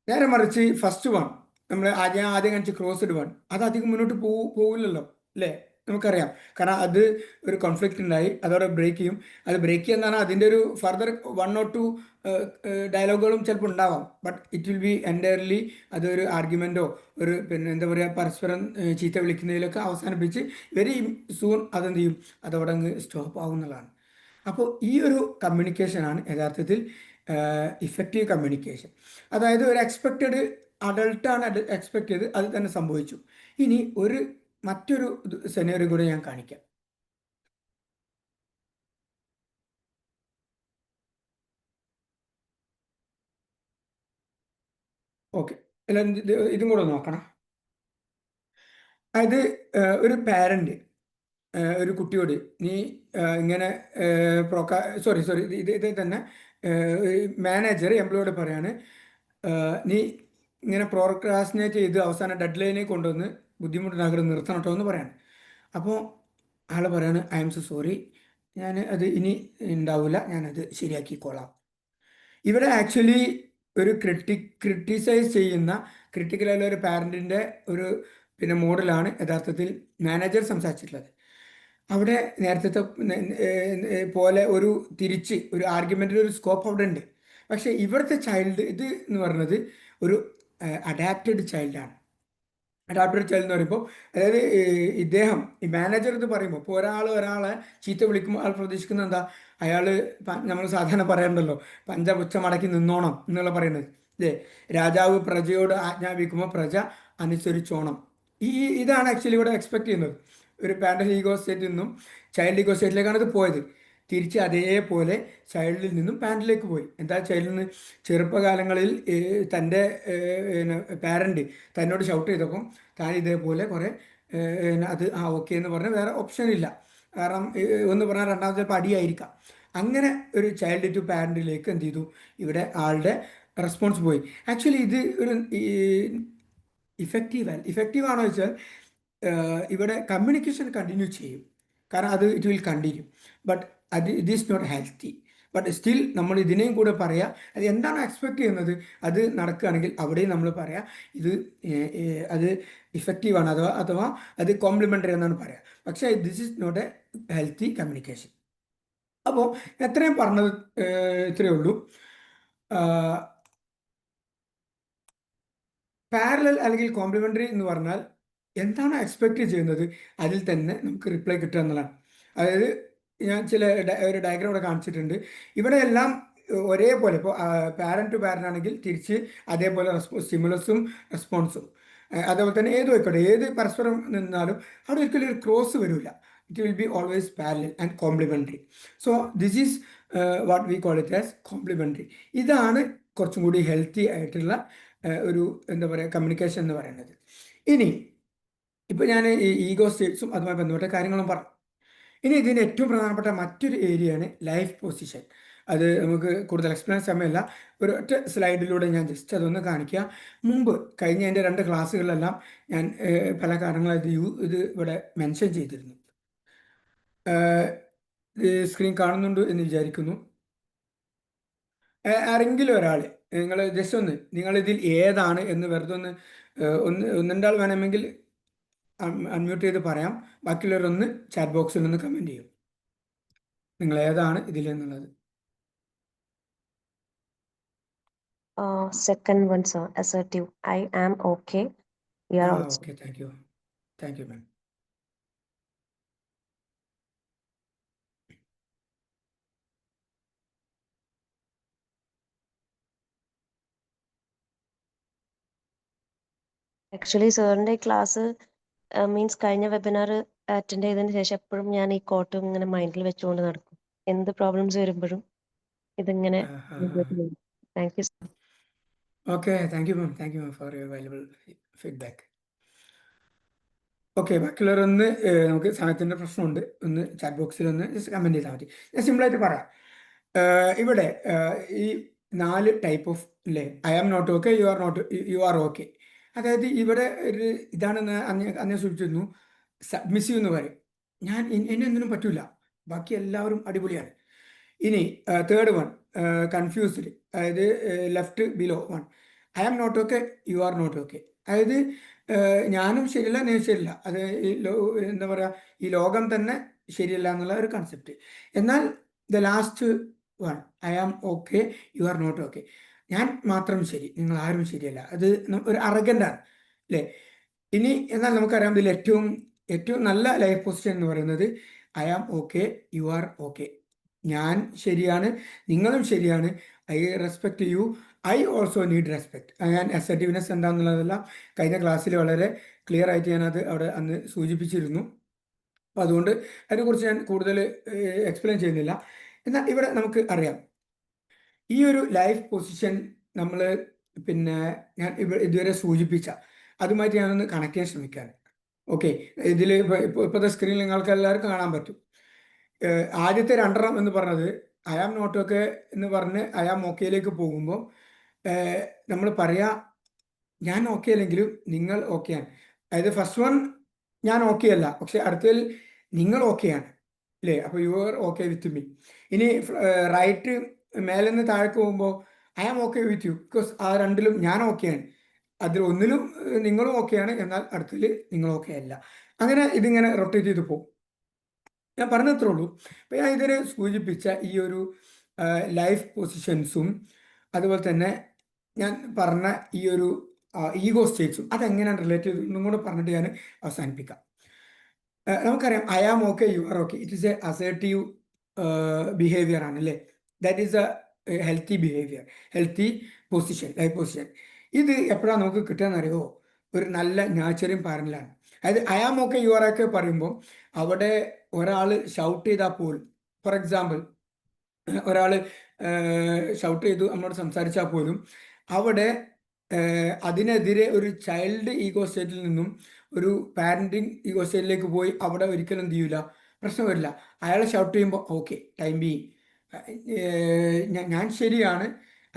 നേരെ മറിച്ച് ഫസ്റ്റ് വൺ നമ്മൾ ആദ്യം കാണിച്ച ക്രോസ്ഡ് വൺ അത് അധികം മുന്നോട്ട് പോകില്ലല്ലോ അല്ലേ? നമുക്കറിയാം. കാരണം അത് ഒരു കോൺഫ്ലിക്റ്റ് ഉണ്ടായി, അതോടെ ബ്രേക്ക് ചെയ്യും. അത് ബ്രേക്ക് ചെയ്യാന്ന് പറഞ്ഞാൽ അതിൻ്റെ ഒരു ഫർദർ 1 or 2 ഡയലോഗുകളും ചിലപ്പോൾ ഉണ്ടാവാം. But it will B entirely അതൊരു ആർഗ്യുമെൻറ്റോ എന്താ പറയുക, പരസ്പരം ചീത്ത വിളിക്കുന്നതിലൊക്കെ അവസാനിപ്പിച്ച് വെരി സൂൺ അതെന്ത് ചെയ്യും, അതവിടെ അങ്ങ് സ്റ്റോപ്പ് ആവുന്നതാണ്. അപ്പോൾ ഈ ഒരു കമ്മ്യൂണിക്കേഷനാണ് യഥാർത്ഥത്തിൽ ഇഫക്റ്റീവ് കമ്മ്യൂണിക്കേഷൻ. അതായത് ഒരു എക്സ്പെക്റ്റഡ് അഡൾട്ടാണ് എക്സ്പെക്ട് ചെയ്ത് അത് തന്നെ സംഭവിച്ചു. ഇനി മറ്റൊരു സെനേറിയോ കൂടെ ഞാൻ കാണിക്കാം. ഓക്കെ, അല്ല ഇതും കൂടെ നോക്കണം. അതായത് ഒരു പാരന്റ് ഒരു കുട്ടിയോട് നീ ഇങ്ങനെ ഇത് തന്നെ മാനേജർ എംപ്ലോയിയോട് പറയാണ്, നീ ഇങ്ങനെ പ്രോക്രാസ്റ്റിനേറ്റ് ചെയ്ത് അവസാനം ഡെഡ് ലൈനെ കൊണ്ടുവന്ന് ബുദ്ധിമുട്ടുണ്ടാക്കരുത്, നിർത്തണം കേട്ടോ എന്ന് പറയാണ്. അപ്പോൾ ആൾ പറയാണ്, ഐ എം സോ സോറി, ഞാൻ അത് ഇനി ഉണ്ടാവില്ല, ഞാനത് ശരിയാക്കിക്കോളാം. ഇവിടെ ആക്ച്വലി ഒരു ക്രിട്ടിസൈസ് ചെയ്യുന്ന ക്രിട്ടിക്കലായുള്ള ഒരു പാരൻറ്റിൻ്റെ ഒരു മോഡലാണ് യഥാർത്ഥത്തിൽ മാനേജർ സംസാരിച്ചിട്ടുള്ളത്. അവിടെ നേരത്തെ പോലെ ഒരു ആർഗ്യുമെൻ്റിൽ ഒരു സ്കോപ്പ് അവിടെ ഉണ്ട്. പക്ഷേ ഇവിടുത്തെ ചൈൽഡ് ഇത് എന്ന് പറയുന്നത് ഒരു അഡാപ്റ്റഡ് ചൈൽഡാണ്. അഡാപ്റ്റഡ് ചൈൽഡ് എന്ന് പറയുമ്പോൾ അതായത് ഈ മാനേജർ ഇത് പറയുമ്പോൾ ഇപ്പോൾ ഒരാളെ ചീത്ത വിളിക്കുമ്പോൾ ആൾ പ്രതീക്ഷിക്കുന്നത് എന്താ, അയാൾ നമ്മൾ സാധാരണ പറയാറുണ്ടല്ലോ, പഞ്ചപുച്ഛ മടക്കി നിന്നോണം എന്നുള്ള പറയുന്നത് അല്ലേ. രാജാവ് പ്രജയോട് ആജ്ഞാപിക്കുമ്പോൾ പ്രജ അനുസരിച്ചോണം. ഇതാണ് ആക്ച്വലി ഇവിടെ എക്സ്പെക്ട് ചെയ്യുന്നത്. ഒരു പാരൻ്റൽ ഈഗോ സ്റ്റേറ്റിൽ നിന്നും ചൈൽഡ് ഈഗോ സ്റ്റേറ്റിലേക്കാണ് ഇത് പോയത്. തിരിച്ച് അതേപോലെ ചൈൽഡിൽ നിന്നും പാരൻറ്റിലേക്ക് പോയി. എന്താ, ചൈൽഡിൽ നിന്ന് ചെറുപ്പകാലങ്ങളിൽ തൻ്റെ പാരൻറ്റ് തന്നോട് ഷൗട്ട് ചെയ്തപ്പം താൻ ഇതേപോലെ കുറേ അത് ഓക്കെ എന്ന് പറഞ്ഞാൽ വേറെ ഓപ്ഷൻ ഇല്ല. കാരണം ഒന്ന് പറഞ്ഞാൽ രണ്ടാമത്തെ ചിലപ്പോൾ അടിയായിരിക്കാം. അങ്ങനെ ഒരു ചൈൽഡ് ടു പാരൻറ്റിലേക്ക് എന്ത് ചെയ്തു, ഇവിടെ ആളുടെ റെസ്പോൺസ് പോയി. ആക്ച്വലി ഇത് ഒരു ഇഫക്റ്റീവ് ആണോ വെച്ചാൽ ഇവിടെ കമ്മ്യൂണിക്കേഷൻ കണ്ടിന്യൂ ചെയ്യും. കാരണം അത് it will continue. But it is not healthy. But still നമ്മൾ ഇതിനെയും കൂടെ പറയാം, അത് എന്താണോ എക്സ്പെക്ട് ചെയ്യുന്നത് അത് നടക്കുകയാണെങ്കിൽ അവിടെയും നമ്മൾ പറയാം അത് ഇഫക്റ്റീവാണ് അഥവാ അത് കോംപ്ലിമെൻ്ററി എന്നാണ് പറയാം. പക്ഷേ this is not a healthy communication. അപ്പോൾ എത്രയും പറഞ്ഞത് ഇത്രയേ ഉള്ളൂ. പാരലൽ അല്ലെങ്കിൽ കോംപ്ലിമെൻ്ററി എന്ന് പറഞ്ഞാൽ എന്താണോ എക്സ്പെക്റ്റ് ചെയ്യുന്നത് അതിൽ തന്നെ നമുക്ക് റിപ്ലൈ കിട്ടുക എന്നുള്ളതാണ്. അതായത് ഞാൻ ഒരു ഡയഗ്രാം ഇവിടെ കാണിച്ചിട്ടുണ്ട്. ഇവിടെ എല്ലാം ഒരേപോലെ, ഇപ്പോൾ പാരന്റ് ടു പാരന്റ് ആണെങ്കിൽ തിരിച്ച് അതേപോലെ സ്റ്റിമുലസും റെസ്പോൺസും, അതേപോലെ തന്നെ ആയിക്കോട്ടെ, ഏത് പരസ്പരം നിന്നാലും അവിടെ ഒരിക്കലും ഒരു ക്രോസ് വരില്ല. It will be always parallel and complementary. So this is what we call it as complementary. ഇതാണ് കുറച്ചും കൂടി ഹെൽത്തി ആയിട്ടുള്ള ഒരു എന്താ പറയുക കമ്മ്യൂണിക്കേഷൻ എന്ന് പറയുന്നത്. ഇനി ഇപ്പോൾ ഞാൻ ഈ ഈഗോ സ്റ്റേറ്റ്സും അതുമായി ബന്ധപ്പെട്ട കാര്യങ്ങളും പറഞ്ഞു. ഇനി ഇതിന് ഏറ്റവും പ്രധാനപ്പെട്ട മറ്റൊരു ഏരിയയാണ് ലൈഫ് പൊസിഷൻ. അത് നമുക്ക് കൂടുതൽ എക്സ്പ്ലെയിൻ സമയമല്ല, ഒറ്റ സ്ലൈഡിലൂടെ ഞാൻ ജസ്റ്റ് അതൊന്ന് കാണിക്കുക. മുമ്പ് കഴിഞ്ഞ എൻ്റെ 2 ക്ലാസ്സുകളിലെല്ലാം ഞാൻ പല കാര്യങ്ങളും ഇത് ഇവിടെ മെൻഷൻ ചെയ്തിരുന്നു. സ്ക്രീൻ കാണുന്നുണ്ട് എന്ന് വിചാരിക്കുന്നു. ആരെങ്കിലും ഒരാൾ നിങ്ങൾ ജസ്റ്റ് നിങ്ങളിതിൽ ഏതാണ് എന്ന് വെറുതെ ഒന്നുണ്ടാൾ വേണമെങ്കിൽ അൺമ്യൂട്ട് ചെയ്ത് പറയാം. ബാക്കിയുള്ളവരൊന്ന് ചാറ്റ് ബോക്സിൽ ഒന്ന് കമൻറ്റ് ചെയ്യും നിങ്ങൾ ഏതാണ് ഇതിലെന്നുള്ളത്. Second one, sir, assertive. I am okay. You are also. Okay, thank you ma'am. Actually, സാറിന്റെ ക്ലാസ് മീൻസ് കഴിഞ്ഞ വെബിനാർ അറ്റൻഡ് ചെയ്തതിന് ശേഷം എപ്പോഴും ഞാൻ ഈ കോട്ട് ഇങ്ങനെ മൈൻഡിൽ വെച്ചുകൊണ്ട് നടക്കും. എന്ത് പ്രോബ്ലംസ് വരുമ്പോഴും ഇതിങ്ങനെ thank you. Okay, thank you ma'am for your valuable feedback. Okay, ബാക്കിയുള്ളവരൊന്ന് നമുക്ക് സമയത്തിൻ്റെ പ്രശ്നമുണ്ട്, ഒന്ന് ചാറ്റ് ബോക്സിൽ ഒന്ന് ജസ്റ്റ് കമൻറ്റ് ചെയ്താൽ മതി. ഞാൻ സിമ്പിളായിട്ട് പറയാം. ഇവിടെ ഈ 4 ടൈപ്പ് ഓഫ് അല്ലേ, I am not okay, you are okay. അതായത് ഇവിടെ ഒരു ഇതാണെന്ന് അന്ന് സൂചിപ്പിച്ചിരുന്നു, സബ്മിസീവ് എന്ന് പറയും. എന്നെ ഒന്നിനും പറ്റൂല, ബാക്കി എല്ലാവരും അടിപൊളിയാണ്. ഇനി തേർഡ് വൺ, കൺഫ്യൂസ്ഡ്, അതായത് left below one, I am not okay, you are not okay. അതായത് ഞാനും ശരിയല്ല, നീ ശരിയല്ല, അത് എന്താ പറയുക, ഈ ലോകം തന്നെ ശരിയല്ല എന്നുള്ള ഒരു കൺസെപ്റ്റ്. എന്നാൽ the last one, I am okay, you are not okay, ഞാൻ മാത്രം ശരി, നിങ്ങൾ ആരും ശരിയല്ല, അത് ഒരു അറഗൻ്റാണ് അല്ലേ. ഇനി എന്നാൽ നമുക്കറിയാം ഇതിൽ ഏറ്റവും നല്ല ലൈഫ് പൊസിഷൻ എന്ന് പറയുന്നത് I am okay, you are okay. ഞാൻ ശരിയാണ്, നിങ്ങളും ശരിയാണ്, I respect you, I also need respect. ഞാൻ അസർട്ടീവ്നെസ് എന്താണെന്നുള്ളതെല്ലാം കഴിഞ്ഞ ക്ലാസ്സിൽ വളരെ ക്ലിയർ ആയിട്ട് ഞാനത് അവിടെ അന്ന് സൂചിപ്പിച്ചിരുന്നു. അപ്പം അതുകൊണ്ട് അതിനെക്കുറിച്ച് ഞാൻ കൂടുതൽ എക്സ്പ്ലെയിൻ ചെയ്യുന്നില്ല. എന്നാൽ ഇവിടെ നമുക്ക് അറിയാം ഈ ഒരു ലൈഫ് പൊസിഷൻ നമ്മൾ ഞാൻ ഇതുവരെ സൂചിപ്പിച്ച അതുമായിട്ട് ഞാനൊന്ന് കണക്ട് ചെയ്യാൻ ശ്രമിക്കുകയാണ്. ഓക്കെ, ഇതിൽ ഇപ്പോഴത്തെ സ്ക്രീനിൽ നിങ്ങൾക്ക് എല്ലാവർക്കും കാണാൻ പറ്റും. ആദ്യത്തെ 2 എന്ന് പറഞ്ഞത് ഐ ആം നോട്ട് ഓക്കെ എന്ന് പറഞ്ഞ് ഐ ആം ഓക്കെയിലേക്ക് പോകുമ്പോൾ നമ്മൾ പറയാ ഞാൻ ഓക്കെ അല്ലെങ്കിലും നിങ്ങൾ ഓക്കെയാണ്. അതായത് ഫസ്റ്റ് വൺ ഞാൻ ഓക്കെ അല്ല, പക്ഷെ അടുത്തതിൽ നിങ്ങൾ ഓക്കെയാണ് അല്ലേ. അപ്പോൾ you are okay with me. ഇനി റൈറ്റ് മേലെ നിന്ന് താഴേക്ക് പോകുമ്പോൾ I am okay with you, because ആ രണ്ടിലും ഞാൻ ഓക്കെയാണ്. അതിൽ ഒന്നിലും നിങ്ങളും ഓക്കെയാണ്, എന്നാൽ അടുത്തതിൽ നിങ്ങൾ ഓക്കെ അല്ല. അങ്ങനെ ഇതിങ്ങനെ റൊട്ടേറ്റ് ചെയ്ത് പോകും. ഞാൻ പറഞ്ഞത്രേ ഉള്ളൂ. അപ്പം ഞാൻ ഇതിനെ സൂചിപ്പിച്ച ഈ ഒരു ലൈഫ് പൊസിഷൻസും അതുപോലെ തന്നെ ഞാൻ പറഞ്ഞ ഈ ഒരു ഈഗോ സ്റ്റേറ്റ്സും അതെങ്ങനെയാണ് റിലേറ്റ് ചെയ്തൊന്നും കൂടെ പറഞ്ഞിട്ട് ഞാൻ അവസാനിപ്പിക്കാം. നമുക്കറിയാം I am okay, you are okay, it is a assertive behaviour ആണ് അല്ലേ. That is a healthy behaviour, healthy position, life position. ഇത് എപ്പോഴാണ് നമുക്ക് കിട്ടുകയെന്നറിയോ? ഒരു നല്ല നാച്ചുറിങ് പാരന്റിലാണ്. അതായത് I am okay, you are okay പറയുമ്പോൾ അവിടെ ഒരാൾ ഷൗട്ട് ചെയ്താൽ പോലും, ഫോർ എക്സാമ്പിൾ ഒരാൾ ഷൗട്ട് ചെയ്തു നമ്മളോട് സംസാരിച്ചാൽ പോലും അവിടെ അതിനെതിരെ ഒരു ചൈൽഡ് ഈഗോ സ്റ്റേറ്റിൽ നിന്നും ഒരു പാരൻറ്റിങ് ഈഗോ സ്റ്റേറ്റിലേക്ക് പോയി അവിടെ ഒരിക്കലും എന്ത് ചെയ്യില്ല, പ്രശ്നം വരില്ല. അയാൾ ഷൗട്ട് ചെയ്യുമ്പോൾ ഓക്കെ, ടൈം ബി ഞാൻ ശരിയാണ്,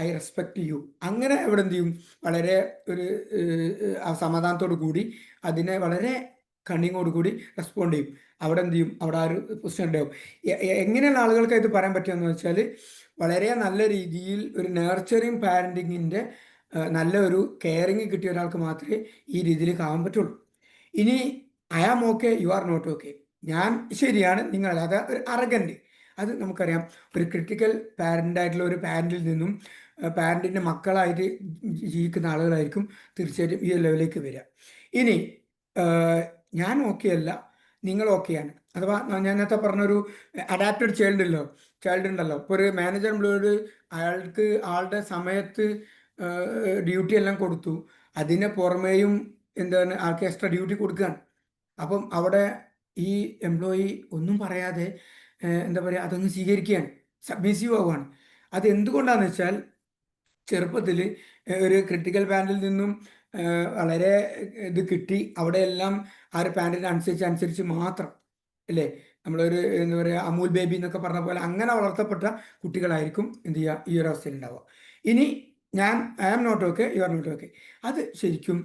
ഐ റെസ്പെക്ട് യു, അങ്ങനെ അവിടെ എന്ത് ചെയ്യും, വളരെ ഒരു സമാധാനത്തോടു കൂടി അതിനെ വളരെ കണ്ണിങ്ങോട് കൂടി റെസ്പോണ്ട് ചെയ്യും. അവിടെ എന്ത് ചെയ്യും, അവിടെ ആ ഒരു പൊസിഷൻ ഉണ്ടാവും. എങ്ങനെയുള്ള ആളുകൾക്ക് ഇത് പറയാൻ പറ്റുമെന്ന് വെച്ചാൽ വളരെ നല്ല രീതിയിൽ ഒരു നേർച്ചറിങ് പാരൻറ്റിങ്ങിൻ്റെ നല്ല ഒരു കെയറിങ് കിട്ടിയ ഒരാൾക്ക് മാത്രമേ ഈ രീതിയിലേക്ക് ആവാൻ പറ്റുള്ളൂ. ഇനി I am okay, you are not okay, ഞാൻ ശരിയാണ്, നിങ്ങളല്ല, അത് ഒരു അറഗൻ്റ്. അത് നമുക്കറിയാം ഒരു ക്രിട്ടിക്കൽ പാരൻ്റായിട്ടുള്ള ഒരു പാരൻറ്റിൽ നിന്നും പാരൻറ്റിൻ്റെ മക്കളായിട്ട് ജീവിക്കുന്ന ആളുകളായിരിക്കും തീർച്ചയായിട്ടും ഈ ലെവലിലേക്ക് വരിക. ഇനി ഞാൻ ഓക്കെ അല്ല, നിങ്ങൾ ഓക്കെയാണ്. അഥവാ ഞാൻ നേരത്തെ പറഞ്ഞൊരു അഡാപ്റ്റഡ് ചൈൽഡ് ഉണ്ടല്ലോ. ഇപ്പോൾ ഒരു മാനേജർ നമ്മളോട് അയാൾക്ക് ആളുടെ സമയത്ത് ഡ്യൂട്ടി എല്ലാം കൊടുത്തു, അതിന് പുറമേയും എന്താണ് ആൾക്ക് എക്സ്ട്രാ ഡ്യൂട്ടി കൊടുക്കുകയാണ്. അപ്പം അവിടെ ഈ എംപ്ലോയി ഒന്നും പറയാതെ എന്താ പറയുക, അതങ്ങ് സ്വീകരിക്കുകയാണ്, സബ്മിസീവ് ആവുകയാണ്. അത് എന്തുകൊണ്ടാണെന്ന് വെച്ചാൽ ചെറുപ്പത്തിൽ ഒരു ക്രിട്ടിക്കൽ പാനലിൽ നിന്നും വളരെ ഇത് കിട്ടി, അവിടെയെല്ലാം ആ ഒരു പാനലിന് അനുസരിച്ച് മാത്രം അല്ലേ, നമ്മളൊരു എന്താ പറയുക അമൂൽ ബേബി എന്നൊക്കെ പറഞ്ഞ പോലെ അങ്ങനെ വളർത്തപ്പെട്ട കുട്ടികളായിരിക്കും എന്ത് ചെയ്യുക, ഈ ഒരു അവസ്ഥയിൽ ഉണ്ടാവുക. ഇനി ഞാൻ I am not okay, you are not okay, അത് ശരിക്കും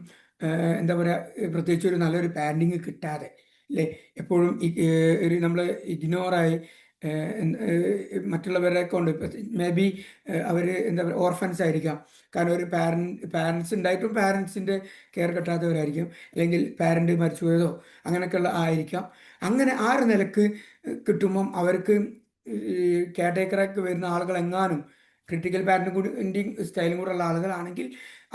എന്താ പറയുക, പ്രത്യേകിച്ച് ഒരു നല്ലൊരു പാരൻറ്റിങ് കിട്ടാതെ അല്ലേ, എപ്പോഴും ഒരു നമ്മൾ ഇഗ്നോറായി മറ്റുള്ളവരെ കൊണ്ട് മേ ബി അവർ എന്താ പറയുക ഓർഫൻസ് ആയിരിക്കാം. കാരണം ഒരു പാരൻസ് ഉണ്ടായിട്ടും പാരൻസിൻ്റെ കെയർ കിട്ടാത്തവരായിരിക്കും, അല്ലെങ്കിൽ പാരൻറ്റ് മരിച്ചുപോയതോ അങ്ങനെയൊക്കെയുള്ള ആയിരിക്കാം. അങ്ങനെ ആ ഒരു നിലക്ക് കിട്ടുമ്പം അവർക്ക് കെയർടേക്കറായിട്ട് വരുന്ന ആളുകൾ എങ്ങാനും ക്രിട്ടിക്കൽ പാരൻറ്റിങ് സ്റ്റൈലും കൂടെ ഉള്ള ആളുകളാണെങ്കിൽ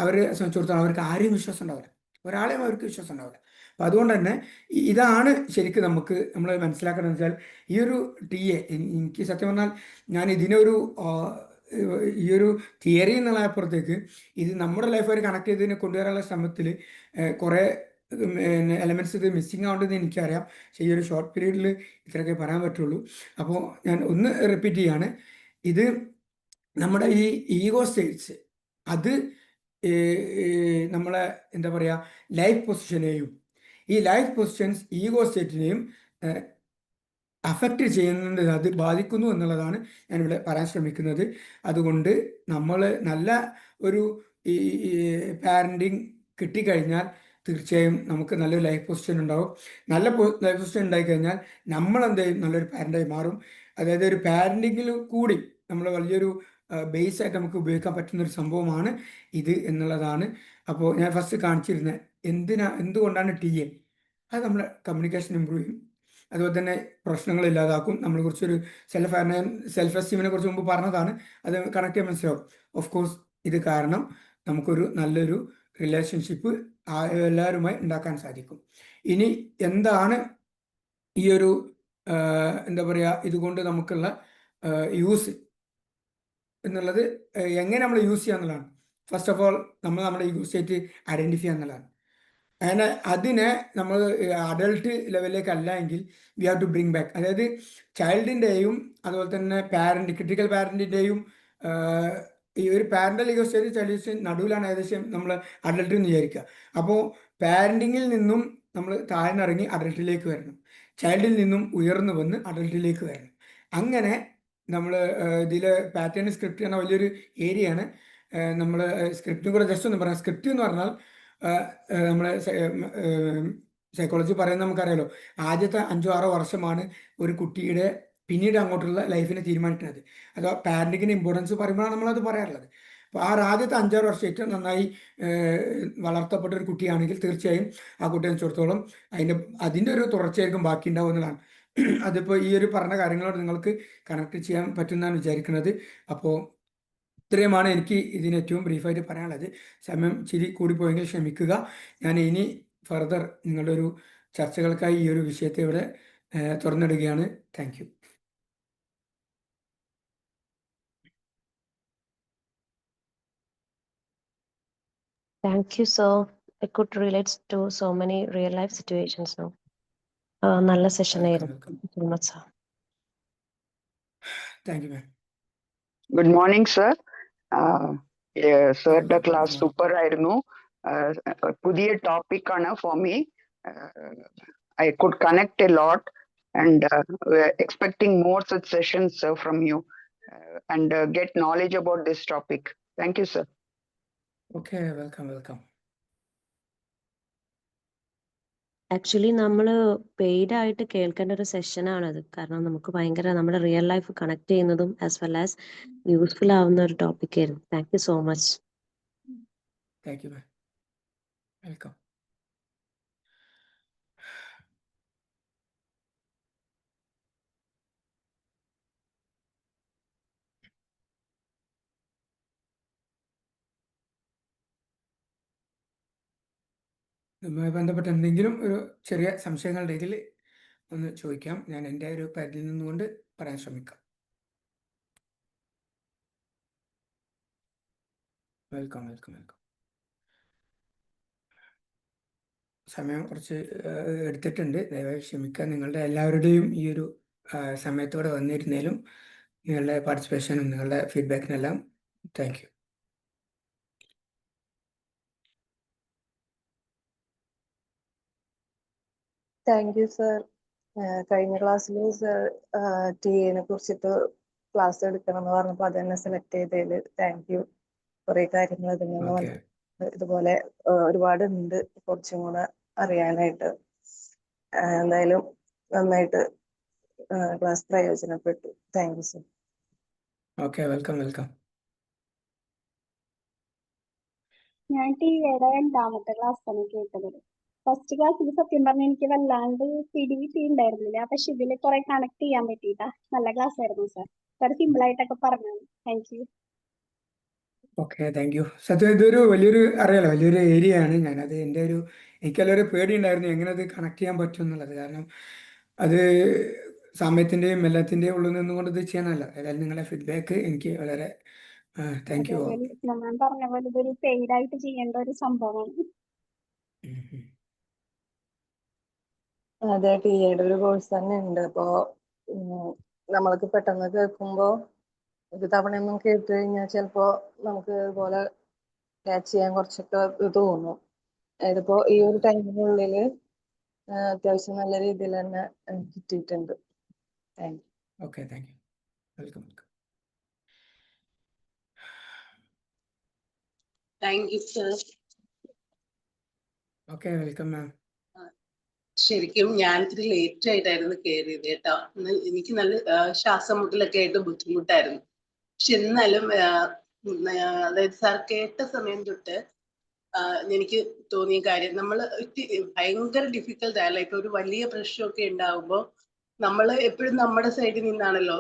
അവരെ സംബന്ധിച്ചിടത്തോളം അവർക്ക് ആരെയും വിശ്വാസം ഉണ്ടാവില്ല, ഒരാളെയും അവർക്ക് വിശ്വാസം ഉണ്ടാവില്ല. അപ്പം അതുകൊണ്ട് തന്നെ ഇതാണ് ശരിക്കും നമ്മൾ മനസ്സിലാക്കണമെന്ന് വെച്ചാൽ ഈ ഒരു എനിക്ക് സത്യം പറഞ്ഞാൽ ഞാൻ ഇതിനൊരു ഈ ഒരു തിയറി എന്നുള്ള അപ്പുറത്തേക്ക് ഇത് നമ്മുടെ ലൈഫായിട്ട് കണക്ട് ചെയ്തതിനെ കൊണ്ടുവരാനുള്ള ശ്രമത്തിൽ കുറേ എലമെന്റ്സ് ഇത് മിസ്സിങ് ആവുണ്ടെന്ന് എനിക്കറിയാം. പക്ഷേ ഈ ഒരു ഷോർട്ട് പീരീഡിൽ ഇത്രയൊക്കെ പറയാൻ പറ്റുള്ളൂ. അപ്പോൾ ഞാൻ ഒന്ന് റിപ്പീറ്റ് ചെയ്യാണ്. ഇത് നമ്മുടെ ഈ ഈഗോ സ്റ്റേറ്റ്സ് അത് നമ്മളെ എന്താ പറയുക ലൈഫ് പൊസിഷനെയും ഈ ലൈഫ് പൊസിഷൻസ് ഈഗോ സ്റ്റേറ്റിനെയും അഫക്റ്റ് ചെയ്യുന്നത്, അത് ബാധിക്കുന്നു എന്നുള്ളതാണ് ഞാനിവിടെ പറയാൻ ശ്രമിക്കുന്നത്. അതുകൊണ്ട് നമ്മൾ നല്ല ഒരു ഈ പാരൻറ്റിങ് കിട്ടിക്കഴിഞ്ഞാൽ തീർച്ചയായും നമുക്ക് നല്ലൊരു ലൈഫ് പൊസിഷൻ ഉണ്ടാവും. നല്ല ലൈഫ് പൊസിഷൻ ഉണ്ടായിക്കഴിഞ്ഞാൽ നമ്മൾ എന്ത് ചെയ്യും, നല്ലൊരു പാരൻ്റായി മാറും. അതായത് ഒരു പാരൻറ്റിങ്ങിൽ കൂടി നമ്മൾ വലിയൊരു ബേസ് ആയിട്ട് നമുക്ക് ഉപയോഗിക്കാൻ പറ്റുന്ന ഒരു സംഭവമാണ് ഇത് എന്നുള്ളതാണ്. അപ്പോൾ ഞാൻ ഫസ്റ്റ് കാണിച്ചിരുന്നത് എന്തുകൊണ്ടാണ് TA, അത് നമ്മളെ കമ്മ്യൂണിക്കേഷൻ ഇമ്പ്രൂവ് ചെയ്യും. അതുപോലെ തന്നെ പ്രശ്നങ്ങൾ ഇല്ലാതാക്കും. നമ്മൾ കുറിച്ചൊരു സെൽഫ് എസ്റ്റീമിനെ കുറിച്ച് മുമ്പ് പറഞ്ഞതാണ്, അത് കണക്ട് ചെയ്യാൻ മനസ്സിലാവും. ഓഫ് കോഴ്സ് ഇത് കാരണം നമുക്കൊരു നല്ലൊരു റിലേഷൻഷിപ്പ് എല്ലാവരുമായി ഉണ്ടാക്കാൻ സാധിക്കും. ഇനി എന്താണ് ഈ ഒരു എന്താ പറയുക ഇതുകൊണ്ട് നമുക്കുള്ള യൂസ് എന്നുള്ളത്, എങ്ങനെ നമ്മൾ യൂസ് ചെയ്യുക എന്നുള്ളതാണ്. ഫസ്റ്റ് ഓഫ് ഓൾ നമ്മൾ നമ്മുടെ ഈഗോ സ്റ്റേറ്റ് ഐഡൻറ്റിഫൈ ചെയ്യുക എന്നുള്ളതാണ്. അങ്ങനെ അതിനെ നമ്മൾ അഡൾട്ട് ലെവലിലേക്ക് അല്ല എങ്കിൽ we have to bring back. അതായത് ചൈൽഡിൻ്റെയും അതുപോലെ തന്നെ ക്രിട്ടിക്കൽ പാരൻറ്റിൻ്റെയും ഈ ഒരു പാരൻ്റൽ ഈഗോ സ്റ്റേറ്റ് ചൈൽഡ് നടുവിലാണ് ഏകദേശം നമ്മൾ അഡൾട്ട് എന്ന് വിചാരിക്കുക. അപ്പോൾ പാരൻറ്റിങ്ങിൽ നിന്നും നമ്മൾ താഴ്ന്നിറങ്ങി അഡൾട്ടിലേക്ക് വരണം, ചൈൽഡിൽ നിന്നും ഉയർന്നു വന്ന് അഡൾട്ടിലേക്ക് വരണം. അങ്ങനെ നമ്മൾ ഇതിൽ പാറ്റേൺ സ്ക്രിപ്റ്റ് എന്ന വലിയൊരു ഏരിയയാണ്. നമ്മൾ സ്ക്രിപ്റ്റും കൂടെ ജസ്റ്റ് ഒന്ന് പറയാം. സ്ക്രിപ്റ്റ് എന്ന് പറഞ്ഞാൽ നമ്മളെ സൈക്കോളജി പറയുന്നത് നമുക്കറിയാലോ, ആദ്യത്തെ 5-6 വർഷമാണ് ഒരു കുട്ടിയുടെ പിന്നീട് അങ്ങോട്ടുള്ള ലൈഫിനെ തീരുമാനിക്കുന്നത്. അഥവാ പാരൻറ്റിങ്ങിന് ഇമ്പോർട്ടൻസ് പറയുമ്പോഴാണ് നമ്മളത് പറയാറുള്ളത്. അപ്പോൾ ആദ്യത്തെ 5-6 വർഷം ഏറ്റവും നന്നായി വളർത്തപ്പെട്ട ഒരു കുട്ടിയാണെങ്കിൽ തീർച്ചയായും ആ കുട്ടിയെ വെച്ചിടത്തോളം അതിൻ്റെ ഒരു തുടർച്ചയായിരിക്കും ബാക്കി ഉണ്ടാവും എന്നതാണ്. അതിപ്പോൾ ഈ ഒരു പറഞ്ഞ കാര്യങ്ങളോട് നിങ്ങൾക്ക് കണക്ട് ചെയ്യാൻ പറ്റുന്നതാണ് വിചാരിക്കുന്നത്. അപ്പോൾ ഇത്രയുമാണ് എനിക്ക് ഇതിന് ഏറ്റവും ബ്രീഫായിട്ട് പറയാനുള്ളത്. സമയം ചിരി കൂടിപ്പോയെങ്കിൽ ക്ഷമിക്കുക. ഞാൻ ഇനി ഫർദർ നിങ്ങളുടെ ഒരു ചർച്ചകൾക്കായി ഈ ഒരു വിഷയത്തെ ഇവിടെ തുറന്നിടുകയാണ്. Thank you. Thank you, sir. I could relate to so many real life situations now. നല്ല സെഷൻ ആയിരുന്നു. Thank you so much, sir. Thank you ma'am. Good morning, sir. Sir, class super ആയിരുന്നു. പുതിയ ടോപ്പിക് ആണ് for me. I could connect a lot and we're expecting more such sessions from you and get knowledge about this topic. Thank you, sir. Okay, welcome. Actually നമ്മൾ paid ആയിട്ട് കേൾക്കേണ്ട ഒരു സെഷനാണത്. കാരണം നമുക്ക് ഭയങ്കര നമ്മുടെ റിയൽ ലൈഫ് കണക്ട് ചെയ്യുന്നതും as well as useful ആവുന്ന ഒരു ടോപ്പിക് ആയിരുന്നു. Thank you so much. Thank you ma'am. Welcome. ഇതുമായി ബന്ധപ്പെട്ട് എന്തെങ്കിലും ഒരു ചെറിയ സംശയങ്ങളുടെ ഇതിൽ ഒന്ന് ചോദിക്കാം. ഞാൻ എൻ്റെ ഒരു പരിധിയിൽ നിന്നുകൊണ്ട് പറയാൻ ശ്രമിക്കാം. വെൽക്കം. സമയം കുറച്ച് എടുത്തിട്ടുണ്ട്, ദയവായി ക്ഷമിക്കാൻ. നിങ്ങളുടെ എല്ലാവരുടെയും ഈ ഒരു സമയത്തോടെ വന്നിരുന്നതിലും നിങ്ങളുടെ പാർട്ടിസിപ്പേഷനും നിങ്ങളുടെ ഫീഡ്ബാക്കിനെല്ലാം thank you. Thank you sir. കഴിഞ്ഞ ക്ലാസ്സിൽ സർ ടിഎനെ കുറിച്ചിട്ട് ക്ലാസ് എടുക്കണം എന്ന് പറഞ്ഞപ്പോൾ അത് തന്നെ സെലക്ട് ചെയ്തതിൽ താങ്ക് യു. കുറെ കാര്യങ്ങൾ ഇതിൽ നിന്ന് ഓക്കെ. ഇതുപോലെ ഒരുപാടുണ്ട് കുറച്ചും കൂടെ അറിയാനായിട്ട്. എന്തായാലും നന്നായിട്ട് ക്ലാസ് പ്രയോജനപ്പെട്ടു. Thank you sir. Okay, welcome. ഞാൻ ടിയുടെ 2ാമത്തെ ക്ലാസ് ആണ് കേട്ടത്. ഫസ്റ്റ് ക്ലാസ്സിൽ സത്യം പറഞ്ഞാൽ എനിക്ക് വല്ലാണ്ട് പിടികിട്ടിണ്ടായിരുന്നില്ല. പക്ഷെ ഇതിൽ കുറെ കണക്ട് ചെയ്യാൻ പറ്റിയിട്ടാ. നല്ല ക്ലാസ് ആയിരുന്നു സാർ. സാർ സിമ്പിൾ ആയിട്ടൊക്കെ പറഞ്ഞു. Thank you. Okay, thank U. സത്യം ഇതൊരു വലിയൊരു ഏരിയ ആണ്. ഞാനത് എനിക്കെല്ലാവരും പേടി ഉണ്ടായിരുന്നു എങ്ങനെ അത് കണക്ട് ചെയ്യാൻ പറ്റും എന്നുള്ളത്. കാരണം അത് സമയത്തിൻ്റെയും എല്ലാത്തിൻ്റെയും ഉള്ളിൽ നിന്നുകൊണ്ട് ഇത് ചെയ്യാനല്ല. ഏതായാലും നിങ്ങളുടെ ഫീഡ്ബാക്ക് എനിക്ക് വളരെ താങ്ക് യു. ഞാൻ പറഞ്ഞ പോലെ ഇതൊരു പെയ്ഡ് ആയിട്ട് ചെയ്യേണ്ട ഒരു സംഭവമാണ്. അതെ, ടിഎയുടെ ഒരു കോഴ്സ് തന്നെ ഉണ്ട്. അപ്പോ നമ്മൾക്ക് പെട്ടെന്ന് കേൾക്കുമ്പോ ഒരു തവണയൊന്നും കേട്ട് കഴിഞ്ഞാൽ ചിലപ്പോ നമുക്ക് ഇതുപോലെ ക്യാച്ച് ചെയ്യാൻ കുറച്ചൊക്കെ ഇത് തോന്നും. ഇതിപ്പോ ഈ ഒരു ടൈമിനുള്ളില് അത്യാവശ്യം നല്ല രീതിയിൽ തന്നെ കിട്ടിയിട്ടുണ്ട്. Thank you. Okay, thank U. Welcome. Thank you sir. Okay, welcome മാം. ശരിക്കും ഞാൻ ഇത്തിരി ലേറ്റ് ആയിട്ടായിരുന്നു കയറിയത് കേട്ടോ. എനിക്ക് നല്ല ശ്വാസം മുട്ടലൊക്കെ ആയിട്ട് ബുദ്ധിമുട്ടായിരുന്നു. പക്ഷെ എന്നാലും അതായത് സാർ കേട്ട സമയം തൊട്ട് എനിക്ക് തോന്നിയ കാര്യം, നമ്മൾ ഭയങ്കര ഡിഫിക്കൽട്ട് ആയല്ലോ. ഇപ്പൊ ഒരു വലിയ പ്രശ്നമൊക്കെ ഉണ്ടാവുമ്പോൾ നമ്മൾ എപ്പോഴും നമ്മുടെ സൈഡിൽ നിന്നാണല്ലോ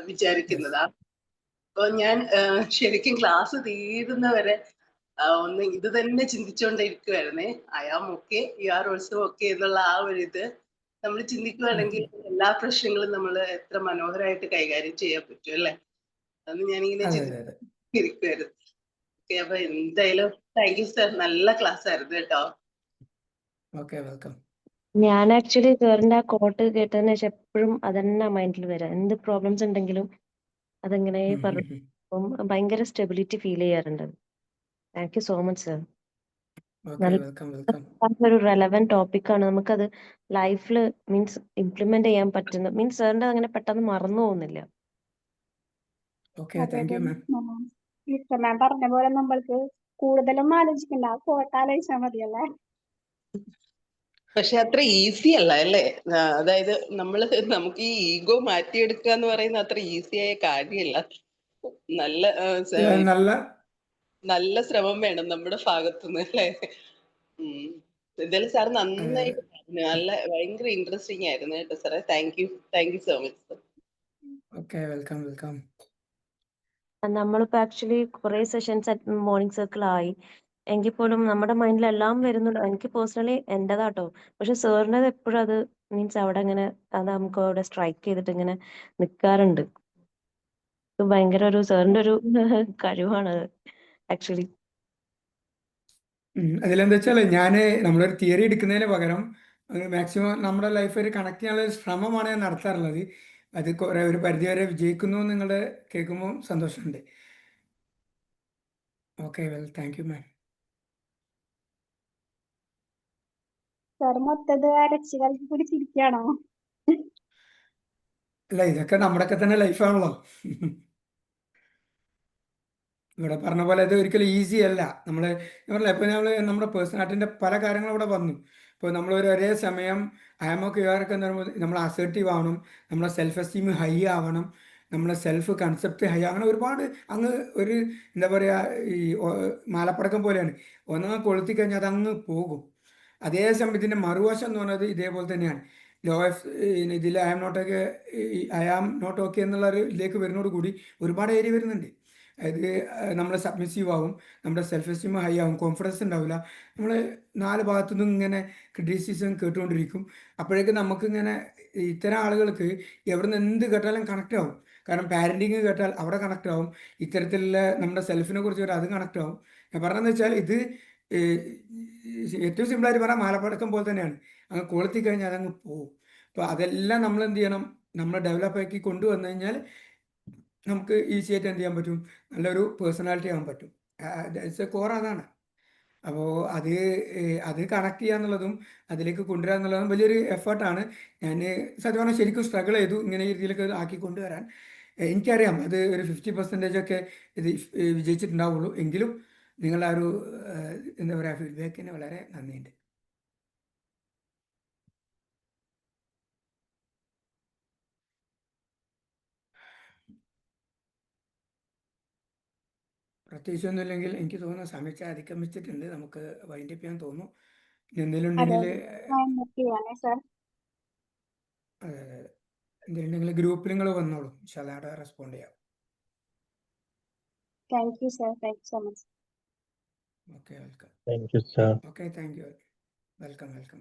വിചാരിക്കുന്നത്. അപ്പൊ ഞാൻ ശരിക്കും ക്ലാസ് തീരുന്നവരെ ഒന്ന് ഇത് തന്നെ ചിന്തിച്ചുകൊണ്ടിരിക്കുവായിരുന്നേ. I am okay, you are also okay എന്നുള്ള ആ ഒരു ഇത് നമ്മൾ ചിന്തിക്കുവാണെങ്കിൽ എല്ലാ പ്രശ്നങ്ങളും നമ്മൾ എത്ര മനോഹരമായിട്ട് കൈകാര്യം ചെയ്യാൻ പറ്റും അല്ലേ? അന്ന് ഞാനിങ്ങനെ അതെ, അതെ, അതെ. ചിന്തിക്കുമായിരുന്നു. ഓക്കെ, അപ്പൊ എന്തായാലും താങ്ക് യു സർ. നല്ല ക്ലാസ് ആയിരുന്നു കേട്ടോ. Okay, welcome. ഞാൻ ആക്ച്വലി സാറിന്റെ ആ കോട്ട് കേട്ടതിന് ശേഷം എപ്പോഴും അതന്നെ മൈൻഡിൽ വരാം. എന്ത് പ്രോബ്ലംസ് ഉണ്ടെങ്കിലും അതെങ്ങനെ പറഞ്ഞു ഭയങ്കര സ്റ്റെബിലിറ്റി ഫീൽ ചെയ്യാറുണ്ട്. Thank you so much sir. Okay, welcome, welcome. ഒരു റെലവെന്റ് ടോപ്പിക്കാണ്. നമുക്കത് ലൈഫിൽ മീൻസ് ഇംപ്ലിമെന്റ് ചെയ്യാൻ പറ്റുന്ന മീൻസ് സാറിന്റെ അങ്ങനെ പെട്ടെന്ന് മറന്നു പോകുന്നില്ല. Okay, thank you ma'am. Ma'am പറഞ്ഞ പോലെ നമ്മൾക്ക് കൂടുതലും ആലോചിക്കണ്ട, ആ കോട്ട ആലോചിച്ചാൽ മതിയല്ലേ. പക്ഷെ അത്ര ഈസി അല്ല അല്ലേ? അതായത് നമുക്ക് ഈ ഈഗോ മാറ്റിയെടുക്കുക എന്ന് പറയുന്ന അത്ര ഈസിയായ കാര്യമല്ല. നല്ല നല്ല നല്ല ശ്രമം വേണം നമ്മുടെ ഭാഗത്തുനിന്ന് അല്ലേ? എന്തായാലും സാർ നന്നായിട്ട് പറഞ്ഞു. നല്ല ഭയങ്കര ഇൻട്രസ്റ്റിംഗ് ആയിരുന്നു കേട്ടോ സാറേ. Thank you so much sir. Okay, welcome, welcome. നമ്മളിപ്പോ ആക്ച്വലി കുറെ സെഷൻസ് മോർണിംഗ് സർക്കിൾ ആയി എങ്കിൽ പോലും നമ്മുടെ മൈൻഡിൽ എല്ലാം വരുന്നുണ്ട്. എനിക്ക് പേഴ്സണലി എന്റേതാട്ടോ. പക്ഷെ സാറിൻ്റെത് എപ്പോഴും അത് മീൻസ് അവിടെ ഇങ്ങനെ അത് നമുക്ക് അവിടെ സ്ട്രൈക്ക് ചെയ്തിട്ട് ഇങ്ങനെ നിൽക്കാറുണ്ട്. ഭയങ്കര ഒരു സാറിന്റെ ഒരു കഴിവാണത് ആക്ച്വലി. അതിലെന്താ വെച്ചാൽ നമ്മളൊരു തിയറി എടുക്കുന്നതിന് പകരം മാക്സിമം നമ്മുടെ ലൈഫ് ഒരു കണക്ട് ചെയ്യാനുള്ള ഒരു ശ്രമമാണ് ഞാൻ നടത്താറുള്ളത്. അത് കുറെ ഒരു പരിധിവരെ വിജയിക്കുന്നു നിങ്ങൾ കേൾക്കുമ്പോൾ സന്തോഷമുണ്ട്. Okay, well, thank you ma'am. Sir മൊത്തത് അരച്ച് കളിച്ച് പിടിച്ചിരിക്കുകയാണോ? അല്ല, ഇതൊക്കെ നമ്മുടെയൊക്കെ തന്നെ ലൈഫാണല്ലോ. ഇവിടെ പറഞ്ഞ പോലെ ഇത് ഒരിക്കലും ഈസി അല്ല. നമ്മൾ ഇപ്പോൾ നമ്മുടെ പേഴ്സണാലിറ്റിൻ്റെ പല കാര്യങ്ങളും ഇവിടെ വന്നു. ഇപ്പോൾ നമ്മൾ ഒരേ സമയം അയമൊക്കെ ഇവരൊക്കെ എന്ന് പറയുമ്പോൾ നമ്മൾ അസേർട്ടീവ് ആവണം, നമ്മളെ സെൽഫ് എസ്റ്റീം ഹൈ ആവണം, നമ്മളെ സെൽഫ് കൺസെപ്റ്റ് ഹൈ, അങ്ങനെ ഒരുപാട് അങ്ങ് ഒരു എന്താ പറയുക, ഈ മാലപ്പടക്കം പോലെയാണ്. ഒന്നങ്ങ് കൊളുത്തി കഴിഞ്ഞാൽ അതങ്ങ് പോകും. അതേസമയം ഇതിൻ്റെ മറുവശം എന്ന് പറയുന്നത് ഇതേപോലെ തന്നെയാണ്. ലോ ഓഫ് ഇതിൽ ഐ ആം നോട്ട് ഓക്കെ എന്നുള്ള ഒരു ഇതിലേക്ക് വരുന്നതോട് കൂടി ഒരുപാട് ഏരിയ വരുന്നുണ്ട്. അതായത് നമ്മൾ സബ്മിസീവ് ആവും, നമ്മുടെ സെൽഫ് എസ്റ്റീം ഹൈ ആവും, കോൺഫിഡൻസ് ഉണ്ടാവില്ല. നമ്മൾ നാല് ഭാഗത്തു നിന്നും ഇങ്ങനെ ക്രിറ്റിസിസം കേട്ടുകൊണ്ടിരിക്കും. അപ്പോഴേക്കും നമുക്കിങ്ങനെ ഇത്തരം ആളുകൾക്ക് എവിടെ നിന്ന് എന്ത് കേട്ടാലും കണക്റ്റ് ആവും. കാരണം പാരൻറ്റിങ് കേട്ടാൽ അവിടെ കണക്റ്റ് ആവും, ഇത്തരത്തിലുള്ള നമ്മുടെ സെൽഫിനെ കുറിച്ച് കേട്ടാൽ അത് കണക്റ്റ് ആവും. ഞാൻ പറഞ്ഞതെന്ന് വെച്ചാൽ ഇത് ഏറ്റവും സിമ്പിളായിട്ട് പറഞ്ഞാൽ മാലപ്പടക്കം പോലെ തന്നെയാണ്. അങ്ങ് കൊളുത്തി കഴിഞ്ഞാൽ അതങ്ങ് പോവും. അപ്പോൾ അതെല്ലാം നമ്മൾ എന്ത് ചെയ്യണം, നമ്മൾ ഡെവലപ്പാക്കി കൊണ്ടുവന്നു കഴിഞ്ഞാൽ നമുക്ക് ഈസി ആയിട്ട് എന്ത് ചെയ്യാൻ പറ്റും, നല്ലൊരു പേഴ്സണാലിറ്റി ആകാൻ പറ്റും. കോർ അതാണ്. അപ്പോൾ അത് കണക്ട് ചെയ്യുക എന്നുള്ളതും അതിലേക്ക് കൊണ്ടുവരിക എന്നുള്ളതും വലിയൊരു എഫേർട്ടാണ്. ഞാൻ സത്യം പറഞ്ഞാൽ ശരിക്കും സ്ട്രഗിൾ ചെയ്തു ഇങ്ങനെ ഈ രീതിയിലൊക്കെ ആക്കി കൊണ്ടുവരാൻ. എനിക്കറിയാം അത് ഒരു 50% ഒക്കെ ഇത് വിജയിച്ചിട്ടുണ്ടാവുള്ളൂ. എങ്കിലും നിങ്ങളുടെ ആ ഒരു എന്താ പറയുക ഫീഡ്ബാക്കിന് വളരെ നന്ദിയുണ്ട്. പ്രത്യേകിച്ചൊന്നും ഇല്ലെങ്കിൽ എനിക്ക് തോന്നുന്നു സമയത്ത് അതിക്രമിച്ചിട്ടുണ്ട്. നമുക്ക് വൈൻഡപ്പ് ചെയ്യാൻ തോന്നുന്നു. എന്തെങ്കിലും ഉണ്ടെങ്കിൽ സാർ എന്തെങ്കിലും ഉണ്ടെങ്കിൽ ഗ്രൂപ്പിൽ നിങ്ങൾ വന്നോളൂ, അവിടെ റെസ്പോണ്ട് ചെയ്യാം. Thank you sir. Thank you so much. Okay, welcome. Thank you sir. Okay, thank U. Welcome, welcome.